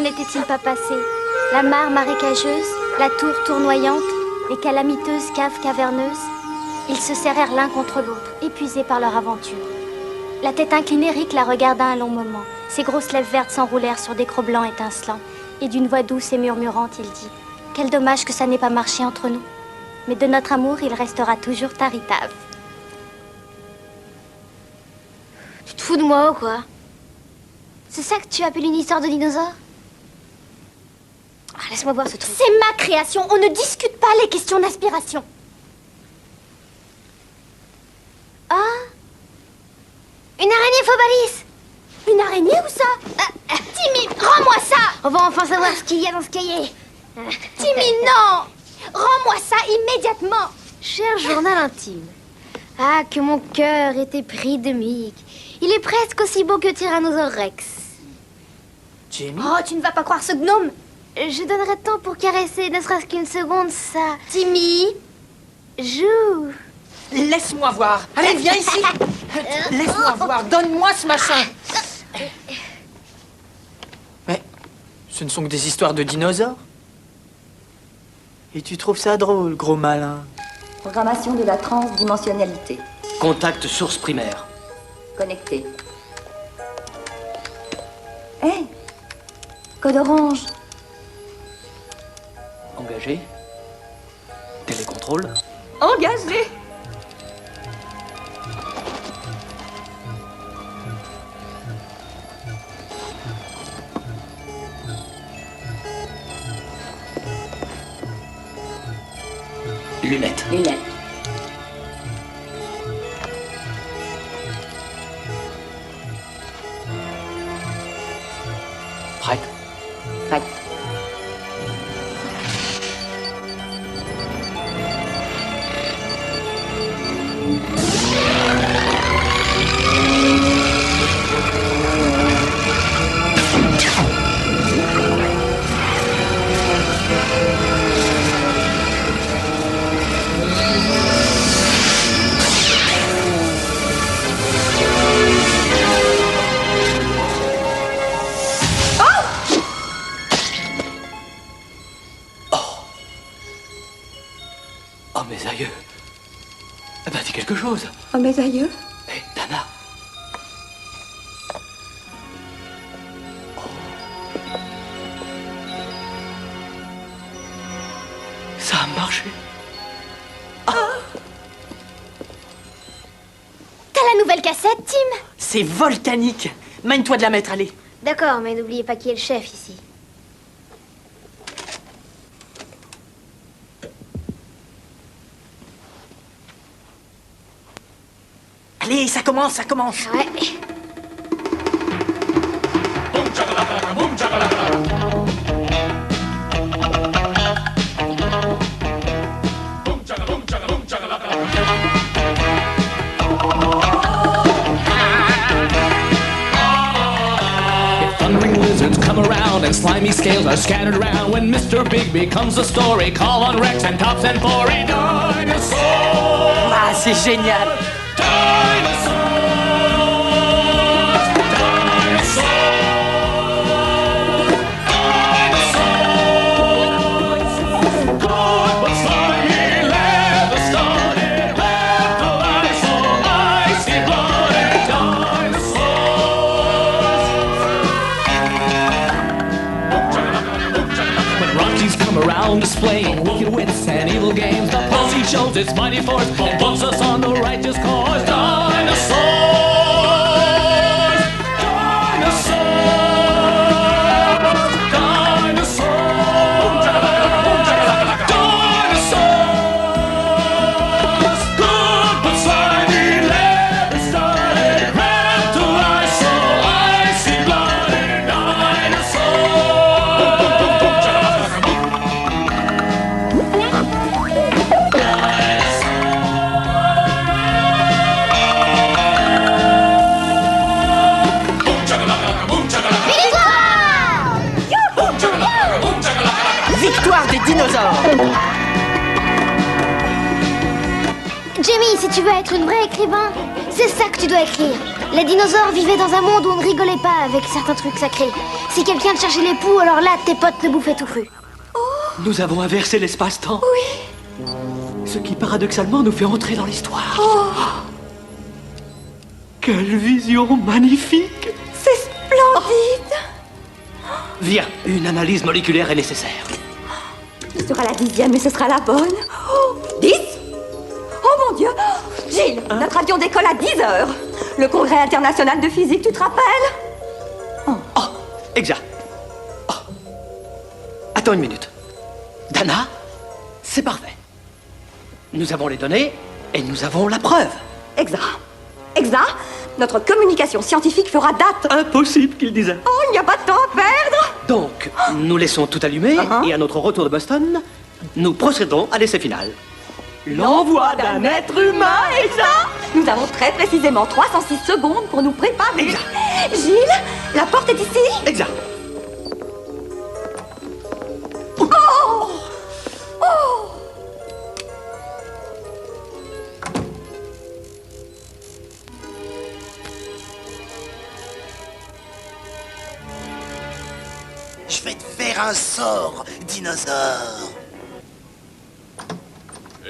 n'était-il pas passé? La mare marécageuse, la tour tournoyante, les calamiteuses caves caverneuses. Ils se serrèrent l'un contre l'autre, épuisés par leur aventure. La tête inclinée, Rick la regarda un long moment. Ses grosses lèvres vertes s'enroulèrent sur des crocs blancs étincelants. Et d'une voix douce et murmurante, il dit: « Quel dommage que ça n'ait pas marché entre nous. Mais de notre amour, il restera toujours Taritave. » Tu te fous de moi ou quoi? C'est ça que tu appelles une histoire de dinosaure? Ah, laisse-moi voir ce truc. C'est ma création, on ne discute pas les questions d'inspiration. Ah? Une araignée Phobalis! Une araignée ou ça? Timmy, rends-moi ça! On va enfin savoir ce qu'il y a dans ce cahier. Timmy, non! Rends-moi ça immédiatement! Cher journal intime. Ah, que mon cœur était pris de Mick. Il est presque aussi beau que Tyrannosaure Rex. Jamie? Oh, tu ne vas pas croire ce gnome! Je donnerais tant pour caresser, ne serait-ce qu'une seconde, ça. Timmy! Joue. Laisse-moi voir. Allez, viens ici. Laisse-moi voir. Donne-moi ce machin. Mais ce ne sont que des histoires de dinosaures. Et tu trouves ça drôle, gros malin? Programmation de la transdimensionnalité. Contact source primaire. Connecté. Hé! Code orange. Engagé. Télécontrôle. Engagé. Lunettes. Lunettes. Prête. Prête. Oh, mes aïeux. Eh ben, dis quelque chose. Oh, mes aïeux. Hé, Dana. Oh. Ça a marché. T'as la nouvelle cassette, Tim? C'est volcanique. Mène-toi de la mettre, allez. D'accord, mais n'oubliez pas qui est le chef ici. Allez, ça commence, ça commence. Ouais. Thundering lizards come around and slimy scales are scattered around. When Mr. Big becomes a story, call on Rex and Tops and Forey. Dinosaurs! Ah, c'est génial. Dinosaurs! Dinosaurs! Dinosaurs! God, but slimy leather started left alive, so icy blooded dinosaurs. When Rockies come around displaying wicked wits and evil games, the posse shows its mighty force and puts us on the righteous course. Dinosaurs! Dinosaurs! Dinosaurs! Dinosaurs! Good but slimy leather started, wrapped to life, so icy blooded dinosaurs. Victoire des dinosaures. Jamie, si tu veux être une vraie écrivain, c'est ça que tu dois écrire. Les dinosaures vivaient dans un monde où on ne rigolait pas avec certains trucs sacrés. Si quelqu'un te cherchait les poux, alors là, tes potes te bouffaient tout cru. Nous avons inversé l'espace-temps. Oui. Ce qui paradoxalement nous fait entrer dans l'histoire. Quelle vision magnifique! C'est splendide. Viens, une analyse moléculaire est nécessaire. Ce sera la 10e et ce sera la bonne. 10? Oh mon Dieu! Gilles, notre avion décolle à 10 heures. Le congrès international de physique, tu te rappelles? Oh, exact. Oh. Attends une minute. Dana, c'est parfait. Nous avons les données et nous avons la preuve. Exact. Exact. Notre communication scientifique fera date. Impossible qu'il disait. Oh, il n'y a pas de temps à perdre. Donc, nous laissons tout allumer et à notre retour de Boston, nous procédons à l'essai final. L'envoi d'un être humain, exact. Nous avons très précisément 306 secondes pour nous préparer. Exact. Gilles, la porte est ici. Exact. Je vais te faire un sort, dinosaure. Hé,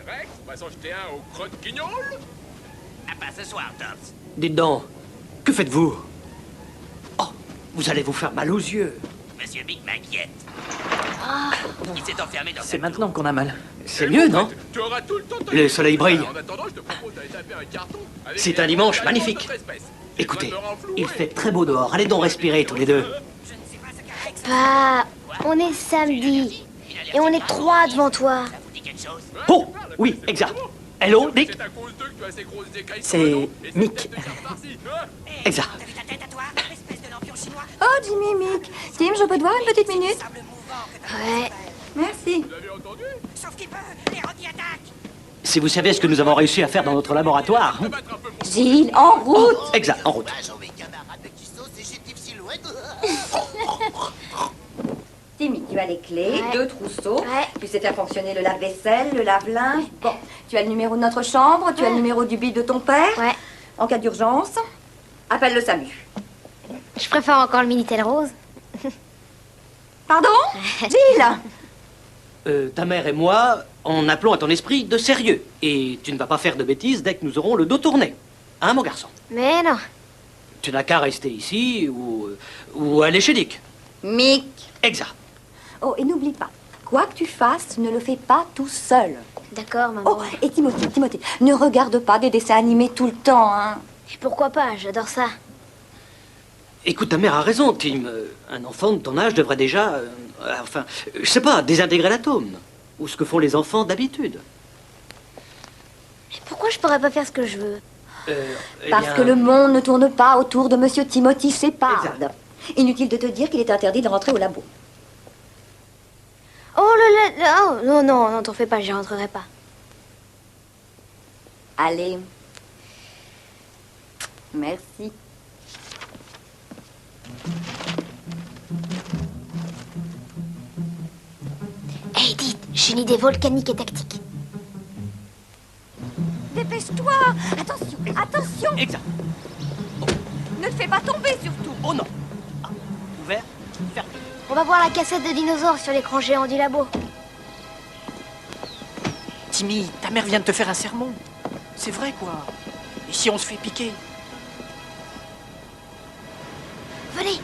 Rex, on va s'en jeter un au crotte guignol? Ah, pas ce soir, Tops. Dites donc, que faites-vous? Oh, vous allez vous faire mal aux yeux. Monsieur Big m'inquiète. Il s'est enfermé dans C'est sa maintenant qu'on a mal. C'est mieux, non? Tu auras tout le temps de Le soleil brille. En attendant, je te propose d'aller taper un carton. avec C'est les un dimanche animaux magnifique. de notre espèce. Écoutez, Tu vas me renflouer. il fait très beau dehors. Allez donc respirer tous les deux. Bah, on est samedi. Et on est 3 devant toi. vous dit quelque chose? Oh, oui, exact. Hello, Nick. C'est à cause d'eux que tu as ces grosses écailles C'est sur le dos, et Mick. cette tête de farcie, hein? Exact. T'as vu ta tête à toi, espèce de lampion chinois? Oh, Jimmy, Mick. Tim, je peux te voir une petite minute? Sable mouvant que t'as Ouais. Merci. Vous avez entendu? Sauf qu'il peut, les rodis attaquent. Si vous savez ce que nous avons réussi à faire dans notre laboratoire. Te battre un peu pour Gilles, en route. Exact, en route. Bonjour mes camarades de Kisso, c'est Chétif Silhouette. Timmy, tu as les clés, Ouais. 2 trousseaux. Ouais. Tu sais faire fonctionner le lave-vaisselle, le lave-linge. Bon, tu as le numéro de notre chambre, tu as le numéro du bide de ton père. Ouais. En cas d'urgence, appelle le SAMU. Je préfère encore le Minitel rose. Pardon? Gilles? Ta mère et moi, en appelons à ton esprit de sérieux. Et tu ne vas pas faire de bêtises dès que nous aurons le dos tourné. Hein, mon garçon? Mais non. Tu n'as qu'à rester ici ou aller chez Dick. Mick. Exact. Oh, et n'oublie pas, quoi que tu fasses, ne le fais pas tout seul. D'accord, maman. Oh, et Timothée, ne regarde pas des dessins animés tout le temps, hein. Et pourquoi pas, j'adore ça. Écoute, ta mère a raison, Tim. Un enfant de ton âge devrait déjà... je sais pas, désintégrer l'atome. Ou ce que font les enfants d'habitude. Et pourquoi je pourrais pas faire ce que je veux? Eh Parce bien, que le monde ne tourne pas autour de Monsieur Timothy Shepard. Exact. Inutile de te dire qu'il est interdit de rentrer au labo. Oh oh, non, t'en fais pas, j'y rentrerai pas. Allez. Merci. Hé, dites, j'ai une idée volcanique et tactique. Dépêche-toi. Attention, attention. Exact. Ne te fais pas tomber surtout. Oh non. Ah, ouvert, fermé. On va voir la cassette de dinosaures sur l'écran géant du labo. Timmy, ta mère vient de te faire un sermon. C'est vrai, quoi. Et si on se fait piquer? Venez.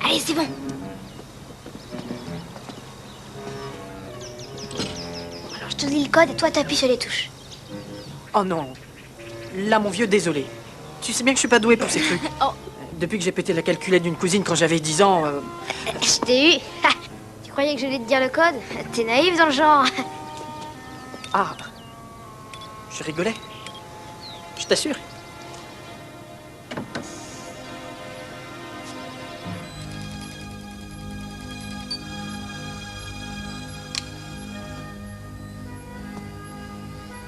Allez, c'est bon. Alors, je te lis le code et toi, t'appuies sur les touches. Oh non. Là, mon vieux, désolé. Tu sais bien que je suis pas doué pour ces trucs. Oh. Depuis que j'ai pété la calculette d'une cousine quand j'avais 10 ans, Je t'ai eu. Ha. Tu croyais que j'allais te dire le code? T'es naïf dans le genre. Ah. Je rigolais. Je t'assure.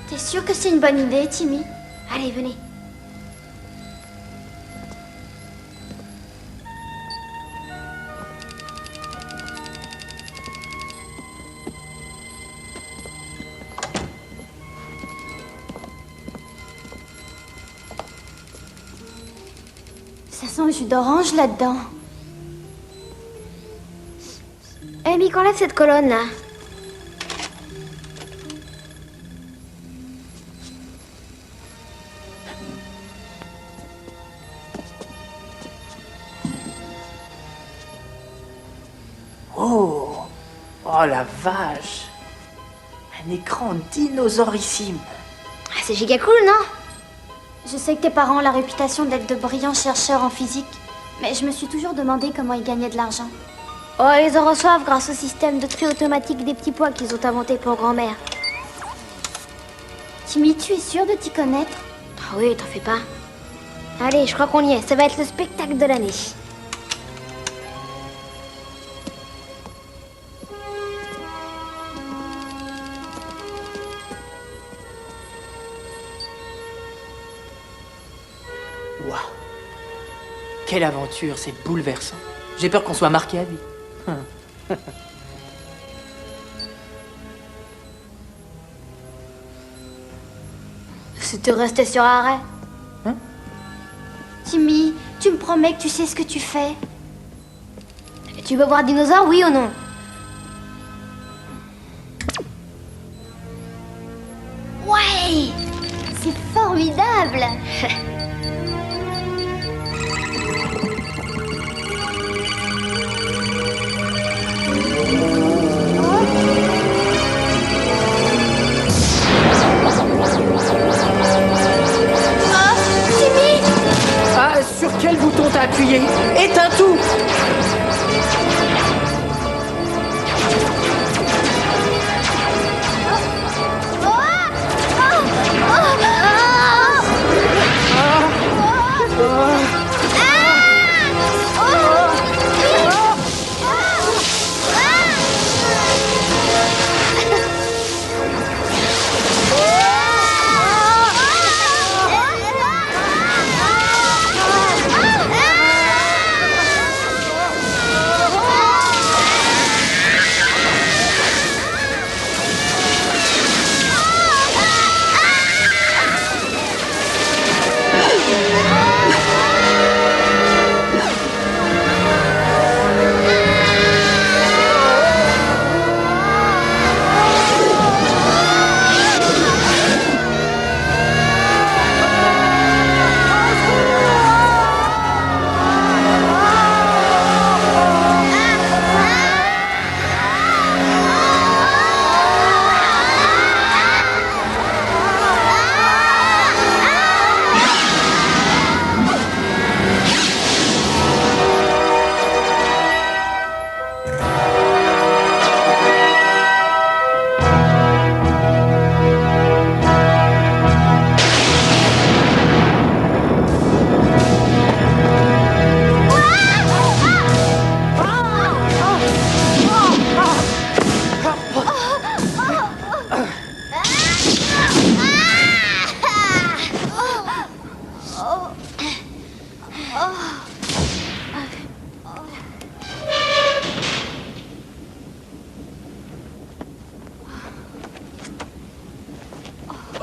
T'es sûr que c'est une bonne idée, Timmy? Allez, venez. Ça sent le jus d'orange là-dedans. Eh, Mick, enlève cette colonne là. Oh, oh la vache. Un écran dinosaurissime. Ah, c'est giga cool, non? Je sais que tes parents ont la réputation d'être de brillants chercheurs en physique, mais je me suis toujours demandé comment ils gagnaient de l'argent. Oh, ils en reçoivent grâce au système de tri automatique des petits pois qu'ils ont inventé pour grand-mère. Timmy, tu es sûre de t'y connaître? Ah oui, t'en fais pas. Allez, je crois qu'on y est. Ça va être le spectacle de l'année. Waouh. Quelle aventure, c'est bouleversant. J'ai peur qu'on soit marqué à vie. C'était resté sur arrêt. Timmy, tu me promets que tu sais ce que tu fais? Tu veux voir dinosaure, oui ou non? Ouais! C'est formidable! Ah, sur quel bouton t'as appuyé? Éteins tout!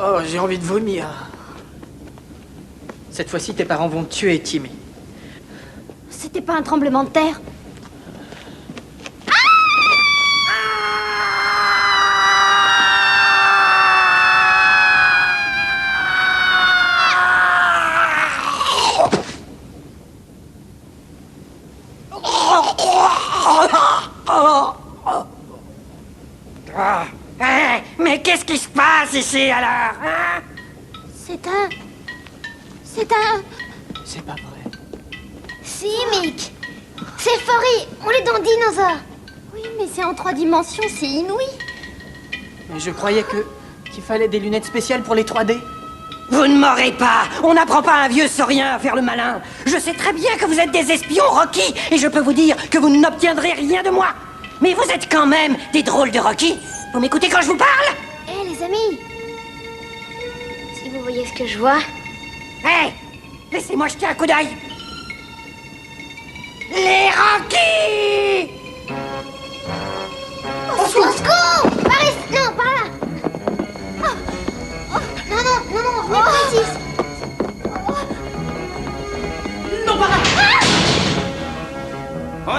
Oh, j'ai envie de vomir. Cette fois-ci, tes parents vont te tuer, Timmy. C'était pas un tremblement de terre? Mais qu'est-ce qui se passe ici alors, hein? C'est un... C'est pas vrai. Si, Mick. C'est Furry. On est dans Dinosaure. Oui, mais c'est en 3 dimensions, c'est inouï. Mais je croyais qu'il fallait des lunettes spéciales pour les 3D. Vous ne m'aurez pas. On n'apprend pas à un vieux saurien à faire le malin. Je sais très bien que vous êtes des espions, Rocky, et je peux vous dire que vous n'obtiendrez rien de moi. Mais vous êtes quand même des drôles de Rocky. Vous m'écoutez quand je vous parle? Eh, les amis. Si vous voyez ce que je vois... Hé, laissez-moi jeter un coup d'œil. Les Rocky! Au secours! Par ici! Non, par là! Non, venez par ici! Non, par là!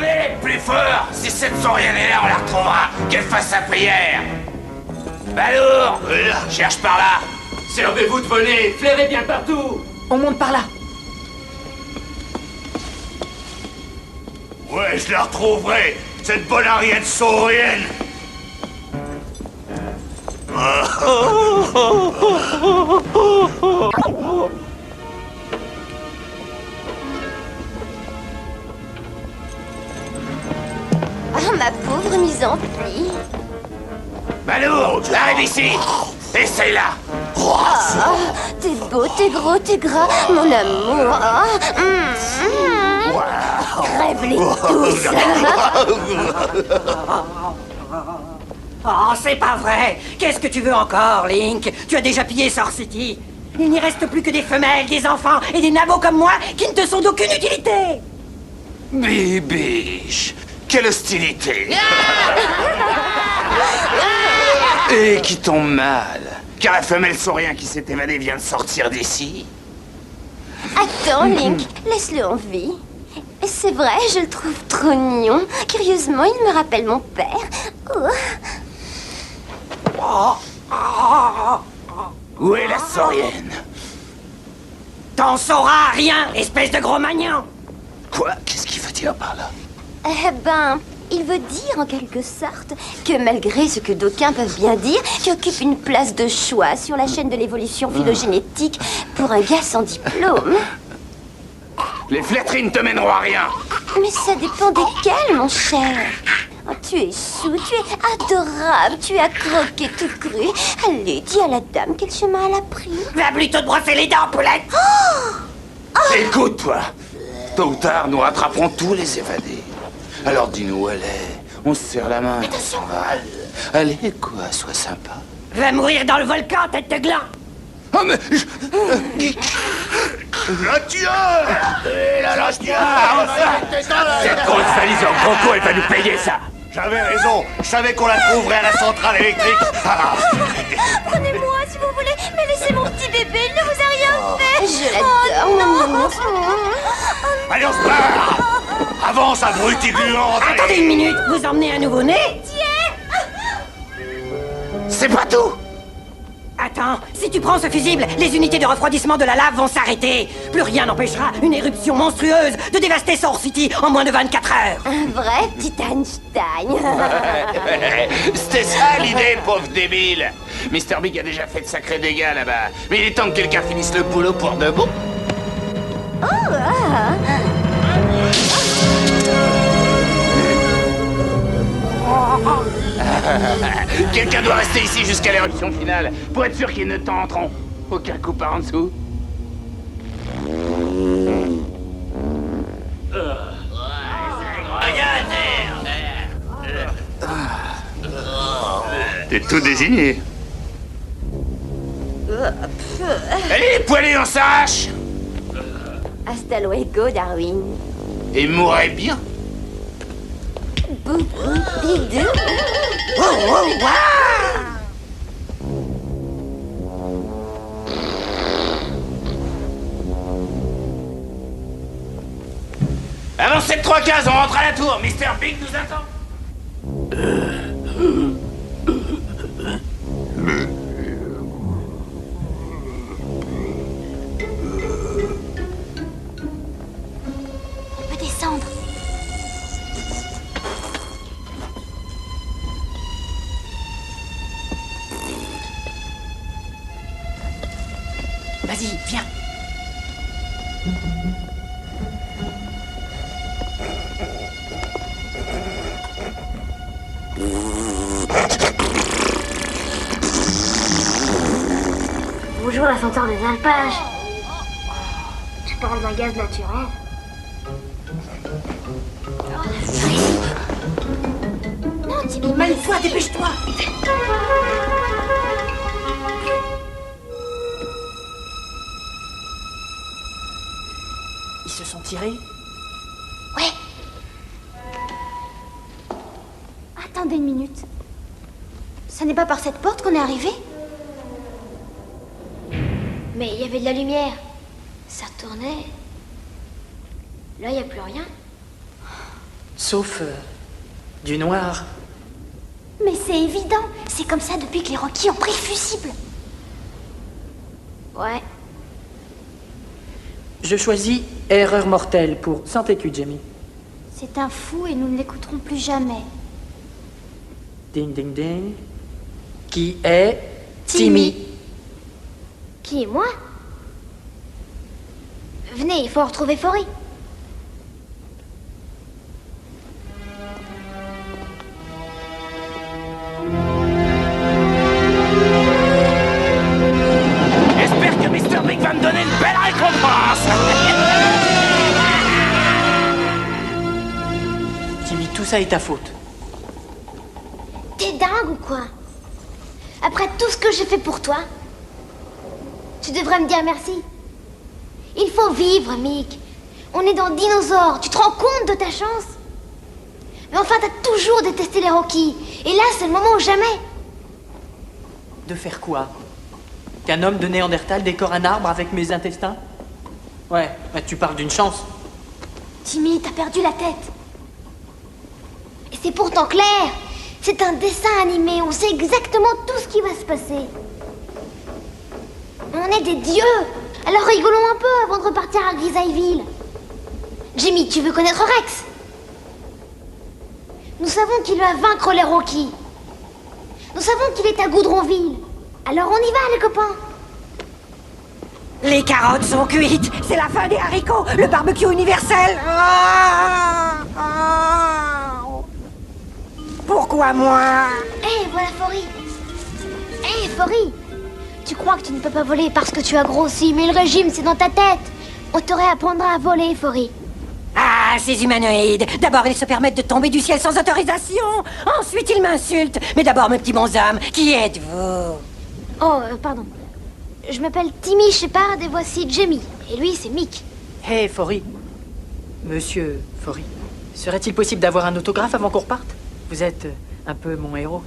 Hurlez plus fort. Si cette saurienne est là, on la retrouvera. Qu'elle fasse sa prière. Balourd, cherche par là. Servez-vous de voler, flairez bien partout. On monte par là. Ouais, je la retrouverai, cette bonne Ariette saurienne. Ah, ma pauvre mise en pli. Balourd, arrive ici. Essaye-la. T'es beau, t'es gros, t'es gras, mon amour. Crève-les tous. Oh, c'est pas vrai! Qu'est-ce que tu veux encore, Link? Tu as déjà pillé Source City. Il n'y reste plus que des femelles, des enfants et des nabos comme moi qui ne te sont d'aucune utilité! Bibiche, quelle hostilité. Et qui tombe mal, car la femelle saurien qui s'est évadée vient de sortir d'ici. Attends, Link, laisse-le en vie. C'est vrai, je le trouve trop mignon. Curieusement, il me rappelle mon père. Où est la saurienne? T'en sauras rien, espèce de gros magnan! Quoi? Qu'est-ce qu'il veut dire par là? Eh ben, il veut dire en quelque sorte que malgré ce que d'aucuns peuvent bien dire, tu occupes une place de choix sur la chaîne de l'évolution phylogénétique pour un gars sans diplôme. Les flatteries ne te mèneront à rien. Mais ça dépend desquels, mon cher. Oh, tu es chou, tu es adorable, tu as croqué tout cru. Allez, dis à la dame quel chemin elle a pris. Va plutôt te brosser les dents, poulette! Écoute-toi, tôt ou tard, nous rattraperons tous les évadés. Alors dis-nous où elle est. On se serre la main et on s'en va. Allez, quoi, sois sympa. Va mourir dans le volcan, tête de gland! Oh, mais... La tueur! La tueur! Cette grosse valise en croco, elle va nous payer ça! J'avais raison, je savais qu'on la trouverait à la centrale électrique. Prenez-moi si vous voulez, mais laissez mon petit bébé, il ne vous a rien fait. Je l'adore, mon Allez, on se barre! Avance, abruti gluante! Attendez une minute, vous emmenez un nouveau-né? C'est pas tout! Attends, si tu prends ce fusible, les unités de refroidissement de la lave vont s'arrêter. Plus rien n'empêchera une éruption monstrueuse de dévaster Source City en moins de 24 heures. Un vrai petit Einstein. C'était ça l'idée, pauvre débile! Mr. Big a déjà fait de sacrés dégâts là-bas. Mais il est temps que quelqu'un finisse le boulot pour de bon. Quelqu'un doit rester ici jusqu'à l'éruption finale, pour être sûr qu'ils ne tenteront aucun coup par en dessous. T'es tout désigné. Allez, les poilus, on s'arrache! Hasta luego, Darwin. Et mourrez bien. Boubou, bidou. Avancez de 3 cases, on rentre à la tour. Mr. Big nous attend. On peut descendre. Vas-y, viens. Bonjour la senteur des alpages. Je parle d'un gaz naturel. Non, Timmy, Malice-toi, dépêche-toi. Ils se sont tirés? Ouais. Attendez une minute. Ça n'est pas par cette porte qu'on est arrivé? Mais il y avait de la lumière. Ça tournait. Là, il n'y a plus rien. Sauf du noir. Mais c'est évident, c'est comme ça depuis que les Rocky ont pris le fusible. Ouais. Je choisis Erreur mortelle pour Sans têtu, Jamie. C'est un fou et nous ne l'écouterons plus jamais. Ding ding ding. Qui est Timmy. Timmy. Qui est moi? Venez, il faut retrouver Fori. J'espère que Mr. Big va me donner une belle récompense. Timmy, tout ça est ta faute. T'es dingue ou quoi? Après tout ce que j'ai fait pour toi, tu devrais me dire merci. Il faut vivre, Mick. On est dans Dinosaure, tu te rends compte de ta chance? Mais enfin, t'as toujours détesté les Rocky. Et là, c'est le moment ou jamais. De faire quoi? Qu'un homme de Néandertal décore un arbre avec mes intestins? Ouais, bah tu parles d'une chance. Timmy, t'as perdu la tête. Et c'est pourtant clair. C'est un dessin animé, on sait exactement tout ce qui va se passer. On est des dieux. Alors rigolons un peu avant de repartir à Grisailleville. Jimmy, tu veux connaître Rex? Nous savons qu'il va vaincre les Rocky. Nous savons qu'il est à Goudronville. Alors on y va, les copains. Les carottes sont cuites. C'est la fin des haricots. Le barbecue universel. Ah, ah. Pourquoi moi? Hé, voilà Fori. Hé, Fori. Tu crois que tu ne peux pas voler parce que tu as grossi, mais le régime, c'est dans ta tête. On t'aurait apprendre à voler, Fori. Ah, ces humanoïdes. D'abord, ils se permettent de tomber du ciel sans autorisation. Ensuite, ils m'insultent. Mais d'abord, mes petits bonshommes, qui êtes-vous? Oh, pardon. Je m'appelle Timmy Shepard et voici Jamie. Et lui, c'est Mick. Hé, Fori. Monsieur Fori, serait-il possible d'avoir un autographe avant qu'on reparte? Vous êtes un peu mon héros.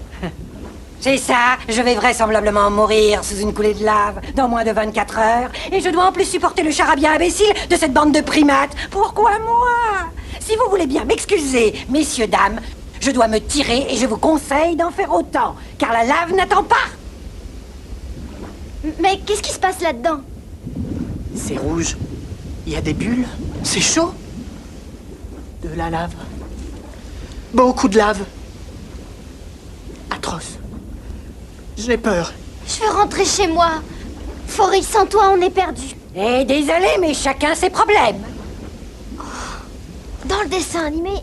C'est ça, je vais vraisemblablement mourir sous une coulée de lave dans moins de 24 heures. Et je dois en plus supporter le charabia imbécile de cette bande de primates. Pourquoi moi? Si vous voulez bien m'excuser, messieurs, dames, je dois me tirer et je vous conseille d'en faire autant, car la lave n'attend pas. Mais qu'est-ce qui se passe là-dedans? C'est rouge. Il y a des bulles. C'est chaud. De la lave. Beaucoup de lave. Atroce. J'ai peur. Je veux rentrer chez moi. Fori, sans toi, on est perdu. Eh, désolé, mais chacun ses problèmes. Dans le dessin animé,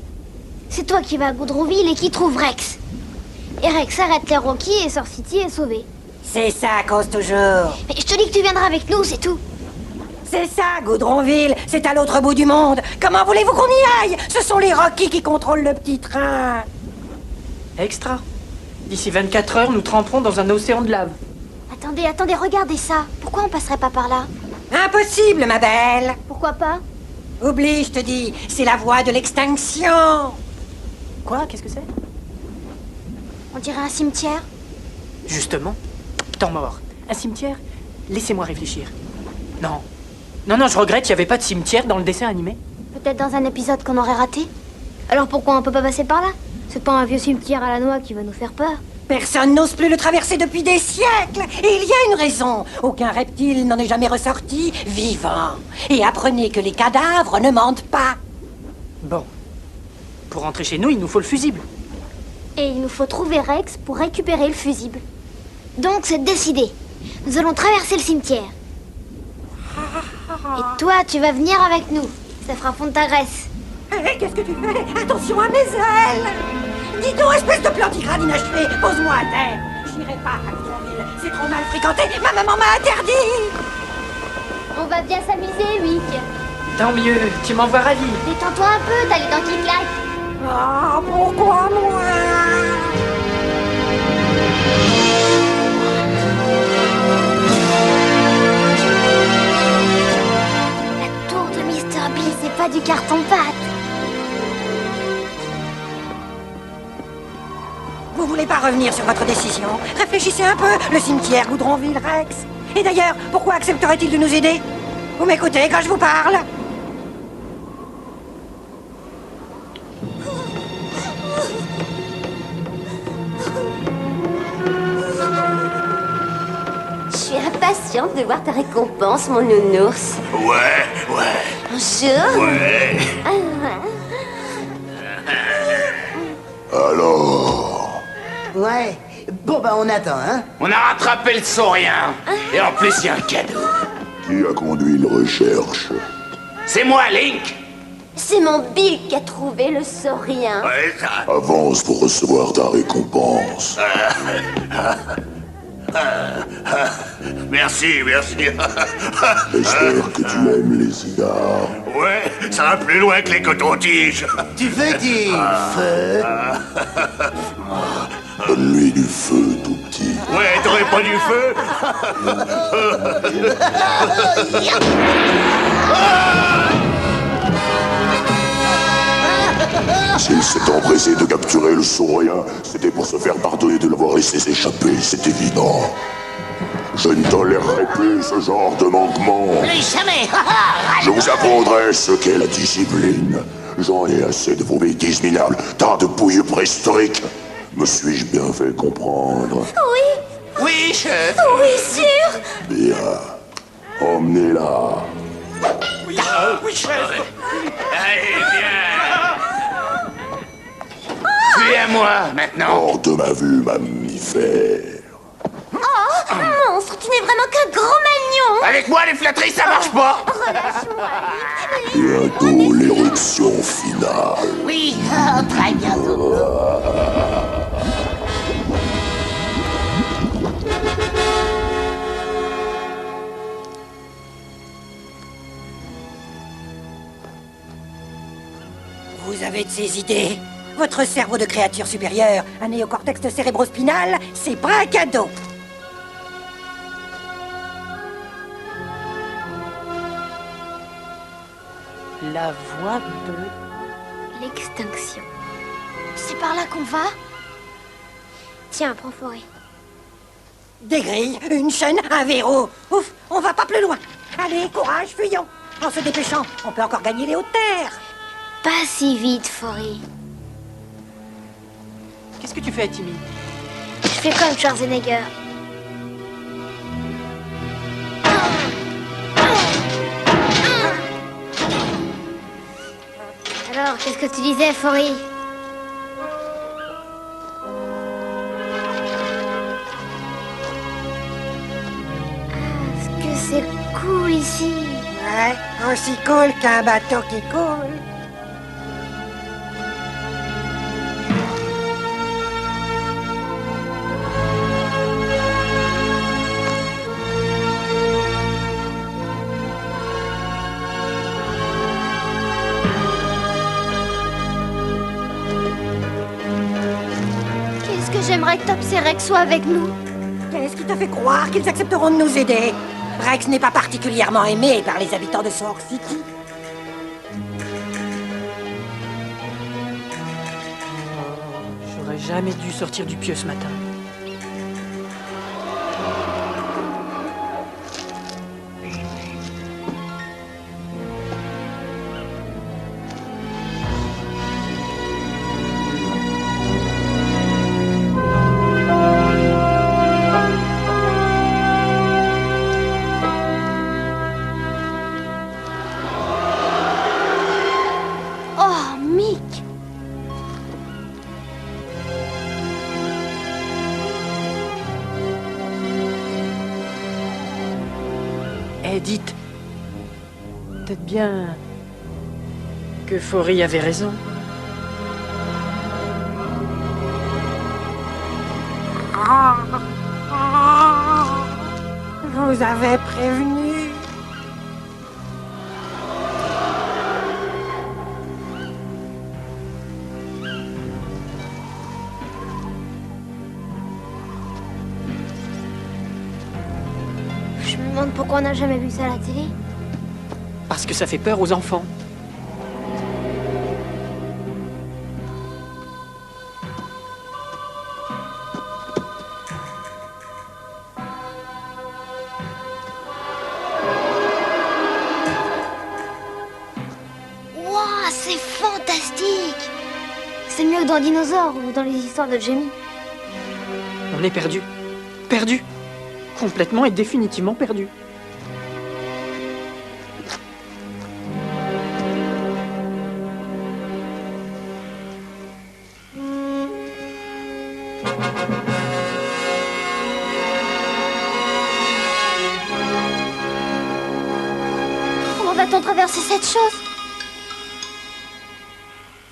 c'est toi qui vas à Goudronville et qui trouve Rex. Et Rex arrête les Rocky et Sor City est sauvé. C'est ça, à cause toujours. Mais je te dis que tu viendras avec nous, c'est tout. C'est ça, Goudronville, c'est à l'autre bout du monde. Comment voulez-vous qu'on y aille? Ce sont les Rocky qui contrôlent le petit train. Extra. D'ici 24 heures, nous tremperons dans un océan de lave. Attendez, regardez ça. Pourquoi on passerait pas par là? Impossible, ma belle. Pourquoi pas? Oublie, je te dis, c'est la voie de l'extinction. Quoi? Qu'est-ce que c'est? On dirait un cimetière. Justement. Temps mort. Un cimetière? Laissez-moi réfléchir. Non. Non, je regrette, il n'y avait pas de cimetière dans le dessin animé. Peut-être dans un épisode qu'on aurait raté. Alors pourquoi on peut pas passer par là? C'est pas un vieux cimetière à la noix qui va nous faire peur. Personne n'ose plus le traverser depuis des siècles. Et il y a une raison. Aucun reptile n'en est jamais ressorti vivant. Et apprenez que les cadavres ne mentent pas. Bon. Pour rentrer chez nous, il nous faut le fusible. Et il nous faut trouver Rex pour récupérer le fusible. Donc c'est décidé. Nous allons traverser le cimetière. Et toi, tu vas venir avec nous. Ça fera fondre ta graisse. Hé, qu'est-ce que tu fais? Attention à mes ailes. Dis donc, espèce de plantigrade inachevé, pose-moi à terre. J'irai pas à Goudronville, c'est trop mal fréquenté. Ma maman m'a interdit. On va bien s'amuser, Mick. Tant mieux, tu m'envoies ravi. Détends-toi un peu, t'as les dents qui claquent. Ah, pourquoi moi? La tour de Mr. Bill, c'est pas du carton-pâte. Vous voulez pas revenir sur votre décision? Réfléchissez un peu, le cimetière, Goudronville, Rex. Et d'ailleurs, pourquoi accepterait-il de nous aider? Vous m'écoutez quand je vous parle? impatiente de voir ta récompense, mon nounours. Ouais. Bonjour. Ouais. Alors... Ouais. Bon, bah, on attend, hein. On a rattrapé le saurien. Et en plus, il y a un cadeau. Qui a conduit la recherche? C'est moi, Link. C'est mon Bill qui a trouvé le saurien. Ouais, ça... Avance pour recevoir ta récompense. Merci. J'espère que tu aimes les cigares. Ouais, ça va plus loin que les cotons-tiges. Tu veux du feu? Donne-lui du feu, tout petit. Ouais, t'aurais pas du feu? S'il s'est empressé de capturer le saurien, c'était pour se faire pardonner de l'avoir laissé s'échapper, c'est évident. Je ne tolérerai plus ce genre de manquement. Plus jamais. Je vous apprendrai ce qu'est la discipline. J'en ai assez de vos bêtises minables, tas de pouilles préhistoriques. Me suis-je bien fait comprendre? Oui, chef. Oui, sûr. Bien. Emmenez-la. Allez, viens. Tu es à moi, maintenant. Hors de ma vue, mammifère. Monstre, tu n'es vraiment qu'un gros magnon. Avec moi, les flatteries, ça marche pas. Bientôt l'éruption finale. Oui, très bientôt. Vous avez de ces idées? Votre cerveau de créature supérieure, un néocortex cérébrospinal, c'est pas un cadeau. La voix de... L'extinction. C'est par là qu'on va? Tiens, prends Forêt. Des grilles, une chaîne, un verrou. Ouf, on va pas plus loin. Allez, courage, fuyons. En se dépêchant, on peut encore gagner les hautes terres. Pas si vite, Forêt. Qu'est-ce que tu fais, Timmy? Je fais comme Schwarzenegger. Alors, qu'est-ce que tu disais, Forêt? Ah, est-ce que c'est cool ici? Ouais, aussi cool qu'un bateau qui coule. Qu'est-ce que j'aimerais que Tops et Rex soient avec nous? Qu'est-ce qui te fait croire qu'ils accepteront de nous aider? Rex n'est pas particulièrement aimé par les habitants de Sour City. J'aurais jamais dû sortir du pieu ce matin. Oh, Mick! Dites, peut-être bien que Forêt avait raison. Vous avez prévenu. Je me demande pourquoi on n'a jamais vu ça à la télé. Parce que ça fait peur aux enfants. Waouh, c'est fantastique! C'est mieux que dans Dinosaure ou dans les histoires de Jamie. On est perdu. Perdu. complètement et définitivement perdu. Comment va-t-on traverser cette chose?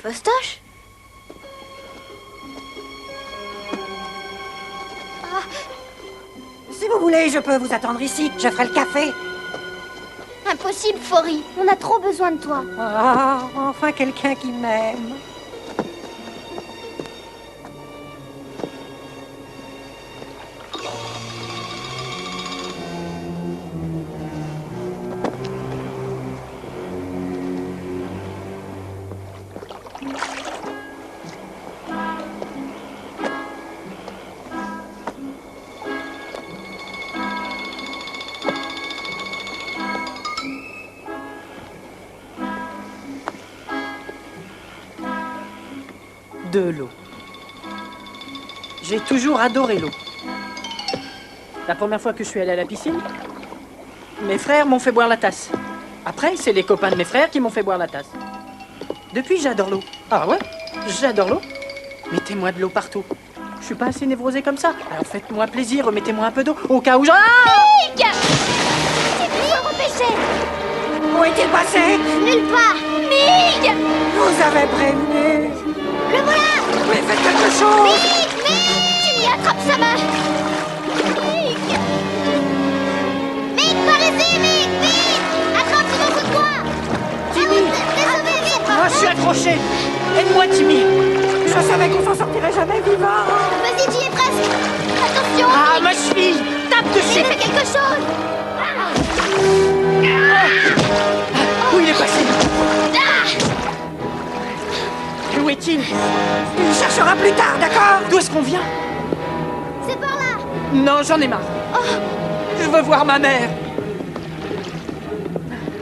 Fastoche? Si vous voulez, je peux vous attendre ici. Je ferai le café. Impossible, Fori. On a trop besoin de toi. Ah, enfin quelqu'un qui m'aime. De l'eau. J'ai toujours adoré l'eau. La première fois que je suis allé à la piscine, mes frères m'ont fait boire la tasse. Après, c'est les copains de mes frères qui m'ont fait boire la tasse. Depuis, j'adore l'eau. Ah ouais? J'adore l'eau. Mettez-moi de l'eau partout. Je suis pas assez névrosé comme ça. Alors faites-moi plaisir, remettez-moi un peu d'eau au cas où j'en... Ah! Mick! C'est bien repêché! Où est-il passé? Nulle part! Mick! Vous avez prévenu. Le voilà! Mais faites quelque chose. Mick! Mick! Timmy, attrape sa main! Mick! Mick, par ici, Mick! Vite! Attrape ce morceau de bois! Timmy! Désolé, vite! Moi, je suis accroché! Aide-moi, Timmy! Je savais qu'on s'en sortirait jamais vivant. Vas-y, tu y es presque! Attention! Ah, Mick! ma cheville! Tape dessus! Fais quelque chose! Où il est passé? Où est-il? Il cherchera plus tard, d'accord? D'où est-ce qu'on vient? C'est par là! Non, j'en ai marre. Je veux voir ma mère.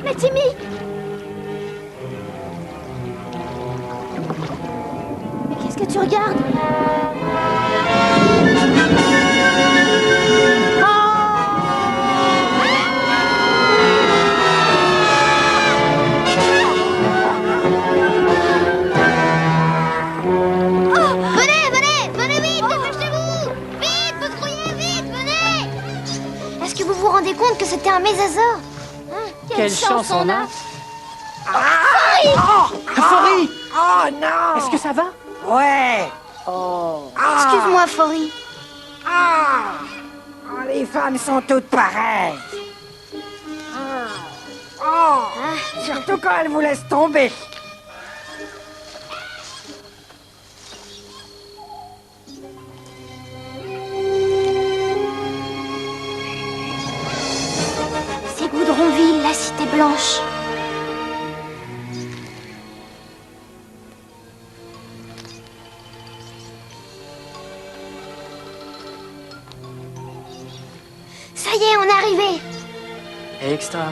Mais Timmy! Mais qu'est-ce que tu regardes? Vous vous rendez compte que c'était un mésasaure? Hein, quelle chance on a! Fori! Oh non! Est-ce que ça va? Ouais! Oh! Excuse-moi, Fori. Les femmes sont toutes pareilles. Surtout quand elles vous laissent tomber. Goudronville, la cité blanche. Ça y est, on est arrivé. Extra.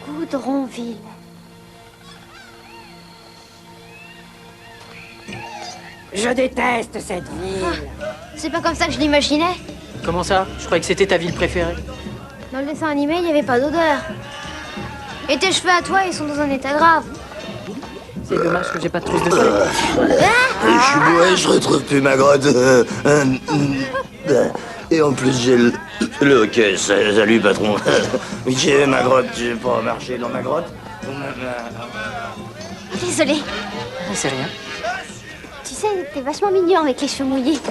Goudronville. Je déteste cette ville. C'est pas comme ça que je l'imaginais. Comment ça? Je croyais que c'était ta ville préférée. Dans le dessin animé, il n'y avait pas d'odeur. Et tes cheveux à toi, ils sont dans un état grave. C'est dommage que j'ai pas de trousse de soleil. Je suis bourré, je retrouve plus ma grotte. Et en plus, j'ai le hockey. Salut, patron. Oui, j'ai ma grotte. J'ai pas marché dans ma grotte. Désolé. C'est rien. Tu sais, t'es vachement mignon avec les cheveux mouillés.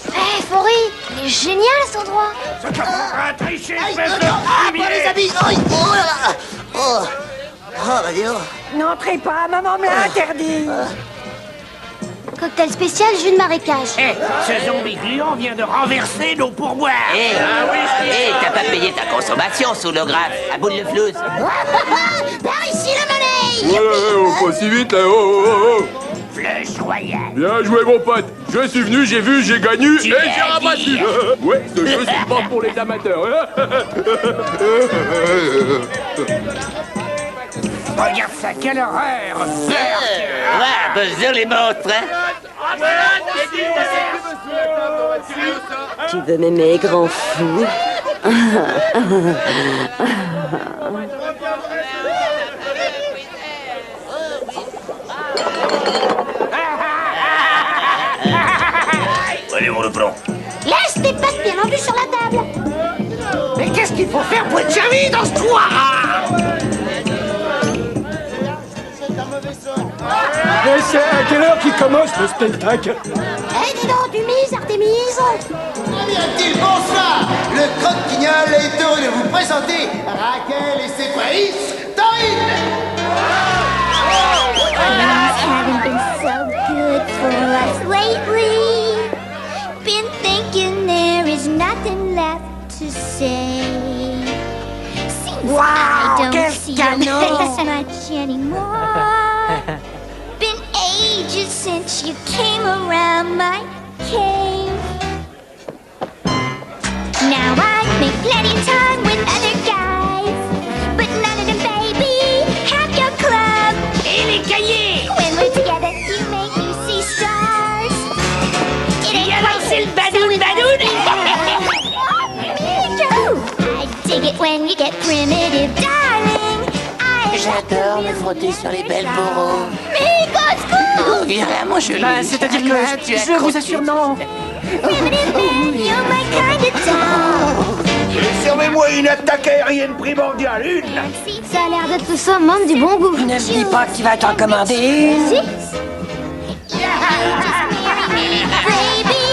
Hé, Fori, il est génial cet endroit. Ça t'apprendra à tricher, espèce de Pas fumier. les habits! Oh là là! Oh, bah dis donc. N'entrez pas, maman me l'a interdit. Cocktail spécial, jus de marécage. Hé, ce zombie gluant vient de renverser nos pourboires. Hé, t'as pas payé ta consommation, soulographe, à bout de flouze. Par ici la monnaie. Ouais, pas si vite là, oh. Flèche royale. Bien joué mon pote. Je suis venu, j'ai vu, j'ai gagné et Tu j'ai as ramassé. dit. Ouais, ce jeu c'est pas pour les amateurs. Regarde ça, quelle horreur. Ouais, on peut se dire les monstres, hein? Tu veux m'aimer, grand fou? Allez, on le prend. Laisse tes pattes bien tendues sur la table. Mais qu'est-ce qu'il faut faire pour être servi dans ce trou à rats? Mais c'est à quelle heure qu'il commence le spectacle? Eh, dis donc, du mise, Artémise. Bien-t-il, bonsoir. Le Croque-Guignol est heureux de vous présenter Raquel et ses praïs, Taurine. Things haven't been so good for us lately. Been thinking there is nothing left to say. Seems Wow, I don't quel see your canon. face much anymore. Been ages since you came around my cave. Now I make plenty of time with other guys, but none of them, baby, have your club. Et les cahiers? When we're together, you make me see stars. It ain't alors, c'est le badoun badoun. I dig it when you get primitive, darling. J'adore me frotter sur les belles bourreaux. Mais Oh, vraiment joli. Bah, c'est-à-dire que je vous assure, non. primitive man, you're my kind of dog. Servez-moi une attaque aérienne primordiale, une. Ça a l'air d'être ça, membre du bon goût. Ne me dis pas que tu vas t'en commander une. Si. Baby,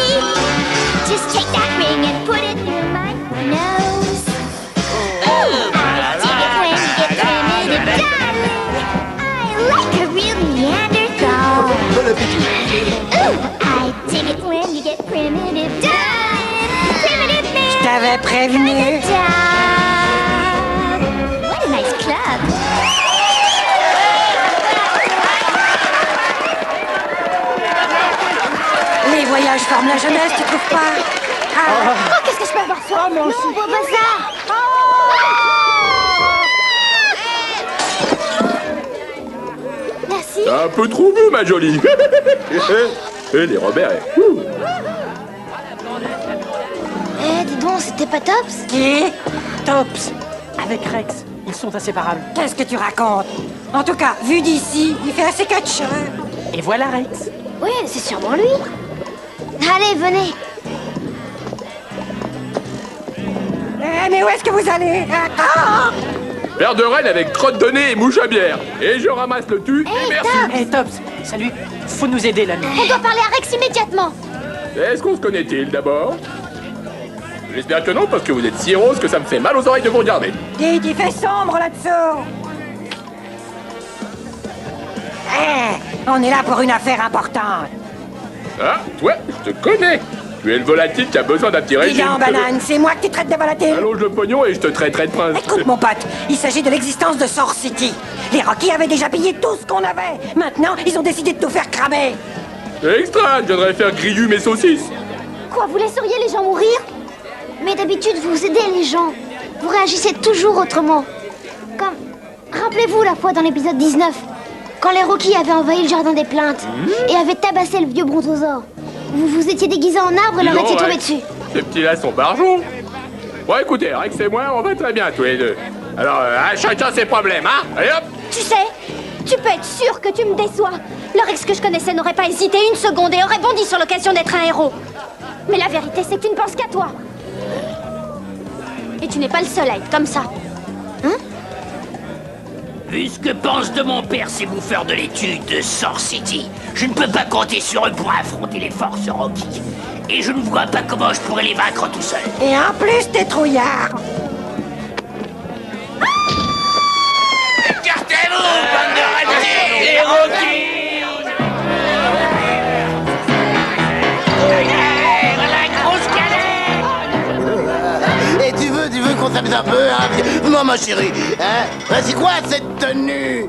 just take that ring and put it through my nose. I dig it when you get primitive, darling. I like a real Neanderthal. Ooh, I dig it when you get primitive, darling. Primitive man. Je t'avais prévenu. What a nice club. Les voyages forment la jeunesse, tu trouves pas? Oh, qu'est-ce que je peux avoir ça? Non, on voit pas ça. Merci. T'as un peu trop vu, ma jolie. Et les Robert. Eh, dis donc, c'était pas Tops? Qui? Tops, avec Rex, ils sont inséparables. Qu'est-ce que tu racontes? En tout cas, vu d'ici, il fait assez catcheur. Et voilà Rex. Oui, c'est sûrement lui. Allez, venez. Eh, mais où est-ce que vous allez? Ah! Verre de reine avec crotte de nez et mouche à bière. Et je ramasse le tu. Hey, Merci. Tops. Hey Tops, salut. Faut nous aider l'ami. On doit parler à Rex immédiatement. Est-ce qu'on se connaît-il d'abord? J'espère que non, parce que vous êtes si rose que ça me fait mal aux oreilles de vous regarder. Dites, il fait sombre là-dessous. Eh, on est là pour une affaire importante. Ah, toi, je te connais. Tu es le volatile qui a besoin d'un petit régime. Dis donc, banane, c'est moi que tu traites de volatile. Allonge le pognon et je te traiterai de prince. Écoute, mon pote, il s'agit de l'existence de Source City. Les Rockies avaient déjà pillé tout ce qu'on avait. Maintenant, ils ont décidé de tout faire cramer. C'est extra, je viendrai faire griller mes saucisses. Quoi, vous laisseriez les gens mourir? Mais d'habitude, vous aidez les gens. Vous réagissez toujours autrement. Comme... Rappelez-vous la fois dans l'épisode 19, quand les Rockies avaient envahi le jardin des plaintes et avaient tabassé le vieux brontosaure. Vous vous étiez déguisé en arbre et leur étiez tombé dessus. Ces petits-là sont barjots. Bon, écoutez, Rex et moi, on va très bien tous les deux. Alors, à chacun ses problèmes, hein? Allez hop! Tu sais, tu peux être sûr que tu me déçois. Le Rex que je connaissais n'aurait pas hésité une seconde et aurait bondi sur l'occasion d'être un héros. Mais la vérité, c'est que tu ne penses qu'à toi. Et tu n'es pas le seul à être comme ça. Hein? Vu ce que pense de mon père ces bouffeurs de l'étude de Source City, je ne peux pas compter sur eux pour affronter les forces Rocky. Et je ne vois pas comment je pourrais les vaincre tout seul. Et en plus, t'es trouillard. Écartez-vous, bande de ratés! Les Rocky! Et tu veux qu'on s'amuse un peu, hein? Non, ma chérie, hein? C'est quoi cette tenue?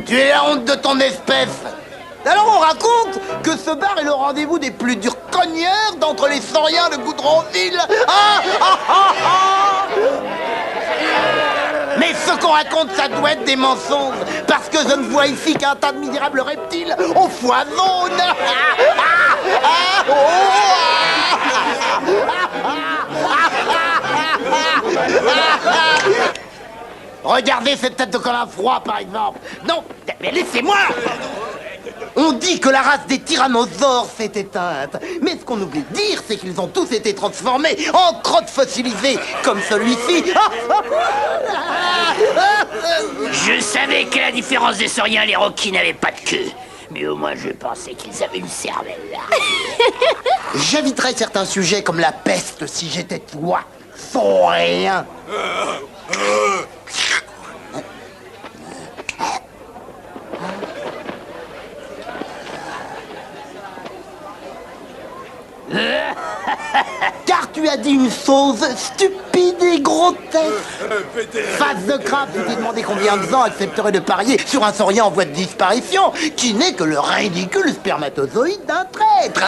Tu es la honte de ton espèce. Alors on raconte que ce bar est le rendez-vous des plus durs cogneurs d'entre les sauriens de Goudronville. Ah, ah, ah, ah. Mais ce qu'on raconte, ça doit être des mensonges, parce que je ne vois ici qu'un tas de misérables reptiles au foie jaune. Regardez cette tête de colin froid, par exemple. Non, mais laissez-moi. On dit que la race des tyrannosaures s'est éteinte. Mais ce qu'on oublie de dire, c'est qu'ils ont tous été transformés en crottes fossilisées, comme celui-ci. Je savais qu'à la différence des sauriens, les Rockies n'avaient pas de queue. Mais au moins, je pensais qu'ils avaient une cervelle. J'éviterais certains sujets comme la peste si j'étais toi. Saurien. Car tu as dit une chose stupide et grotesque. Face de crabe, tu t'es demandé combien de gens accepteraient de parier sur un saurien en voie de disparition, qui n'est que le ridicule spermatozoïde d'un traître.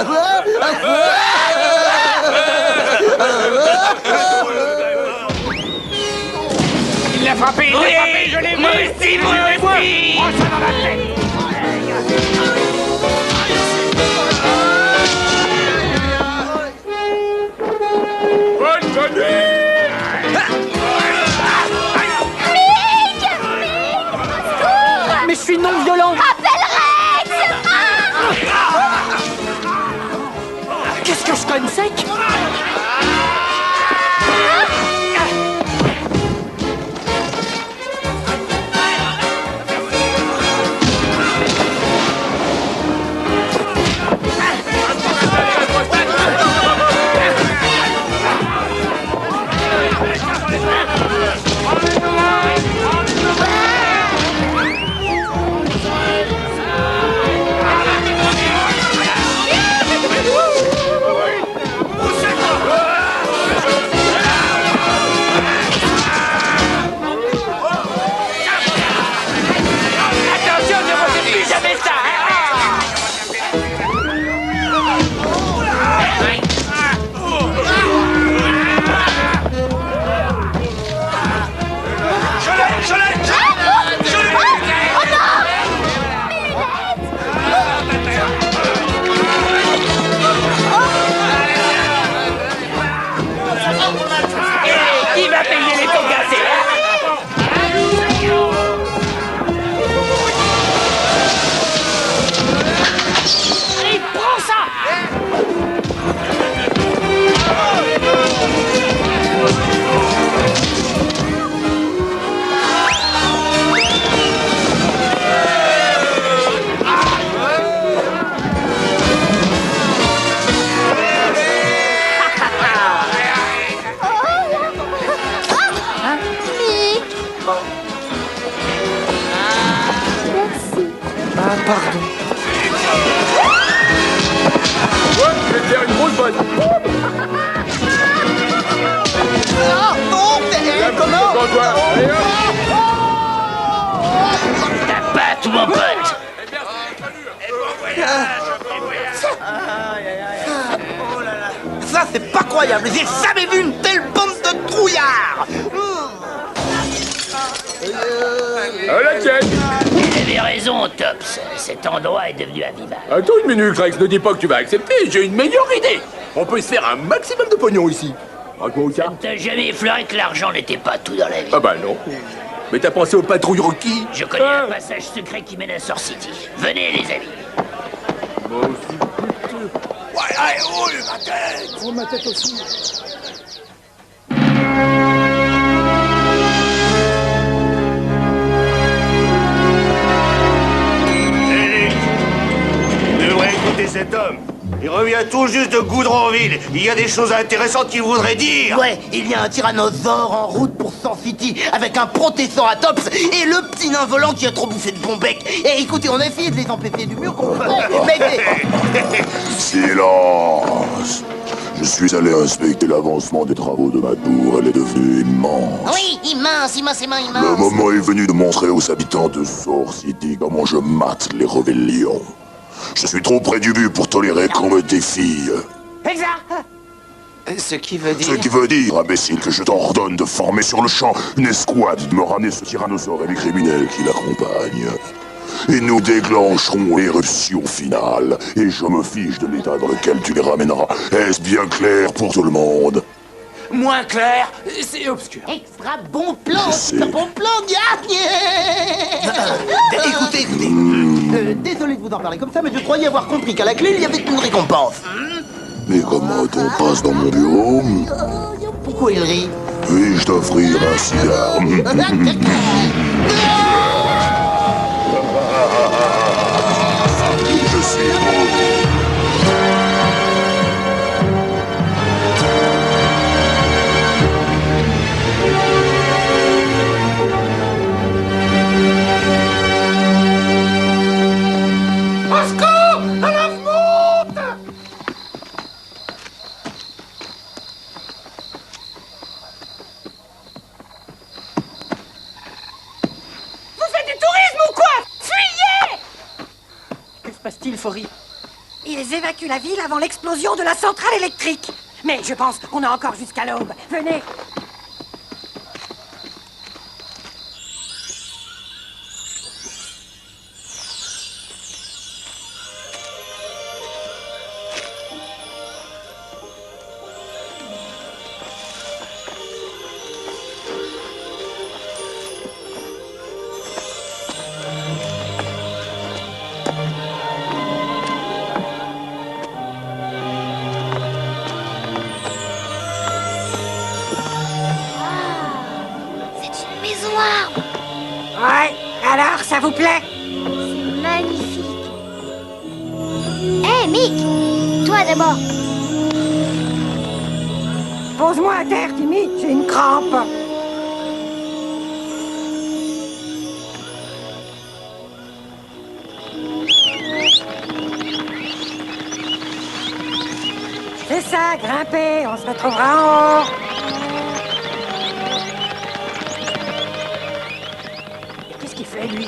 Il l'a frappé, je l'ai vu. Moi aussi, moi aussi. Oh, ça dans la tête. Mais je suis non violent. Appelle Rex. Qu'est-ce que je cogne sec? Pardon. Ouais, je vais te faire une grosse bonne. Comment? Ta patte, mon pote. Ça, c'est pas croyable. J'ai jamais vu une telle bande de trouillards. La tienne. Il avait raison, Tops. Cet endroit est devenu invivable. Attends une minute, Rex, ne dis pas que tu vas accepter. J'ai une meilleure idée. On peut se faire un maximum de pognon ici. Raconte-moi ça. T'as jamais effleuré que l'argent n'était pas tout dans la vie. Ah bah non. Mais t'as pensé aux patrouilles Rocky? Je connais un passage secret qui mène à Source City. Venez, les amis. Moi aussi. Ouais, allez, oh, ma tête. Oh, ma tête aussi. Tu devrais écouter cet homme. Il revient tout juste de Goudronville. Il y a des choses intéressantes qu'il voudrait dire. Ouais, il y a un tyrannosaure en route pour Source City avec un protésoratops et le petit nain volant qui a trop bouffé de bon bec. Et écoutez, on a essayé de les empêcher du mieux qu'on peut. Mais Silence! Je suis allé inspecter l'avancement des travaux de ma tour. Elle est devenue immense. Oui, immensément Le immense. moment est venu de montrer aux habitants de Source City comment je mate les rébellions. Je suis trop près du but pour tolérer qu'on me défie. Exact. Ce qui veut dire... Ce qui veut dire, imbécile, que je t'ordonne de former sur le champ une escouade, de me ramener ce tyrannosaure et les criminels qui l'accompagnent. Et nous déclencherons l'éruption finale. Et je me fiche de l'état dans lequel tu les ramèneras. Est-ce bien clair pour tout le monde? Moins clair, c'est obscur. Extra bon plan, sais. bon plan, Écoutez, désolé de vous en parler comme ça, mais je croyais avoir compris qu'à la clé, il y avait une récompense. Mais comment on passe dans mon bureau? Pourquoi il rit? Puis-je t'offrir un cigare? Je suis beau. Au secours! À la fonte! Vous faites du tourisme ou quoi? Fuyez! Que se passe-t-il, Faury? Ils évacuent la ville avant l'explosion de la centrale électrique. Mais je pense qu'on a encore jusqu'à l'aube. Venez. Ouais, alors, ça vous plaît? C'est magnifique. Hé, Mick! Toi d'abord. Pose-moi à terre, Timmy, j'ai une crampe. C'est ça, grimper, on se retrouvera en haut. Qu'est-ce qu'il fait, lui?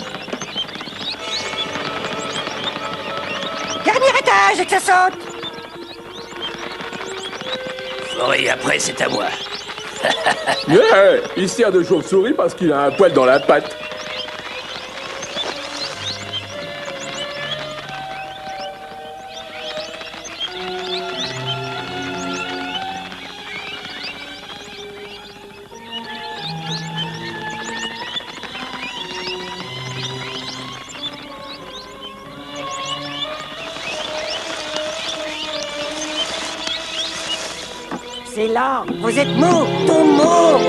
Dernier étage et que ça saute. Faury, après, c'est à moi. Yeah, il sert de chauve-souris parce qu'il a un poil dans la patte. C'est lent, vous êtes mou, tout mou.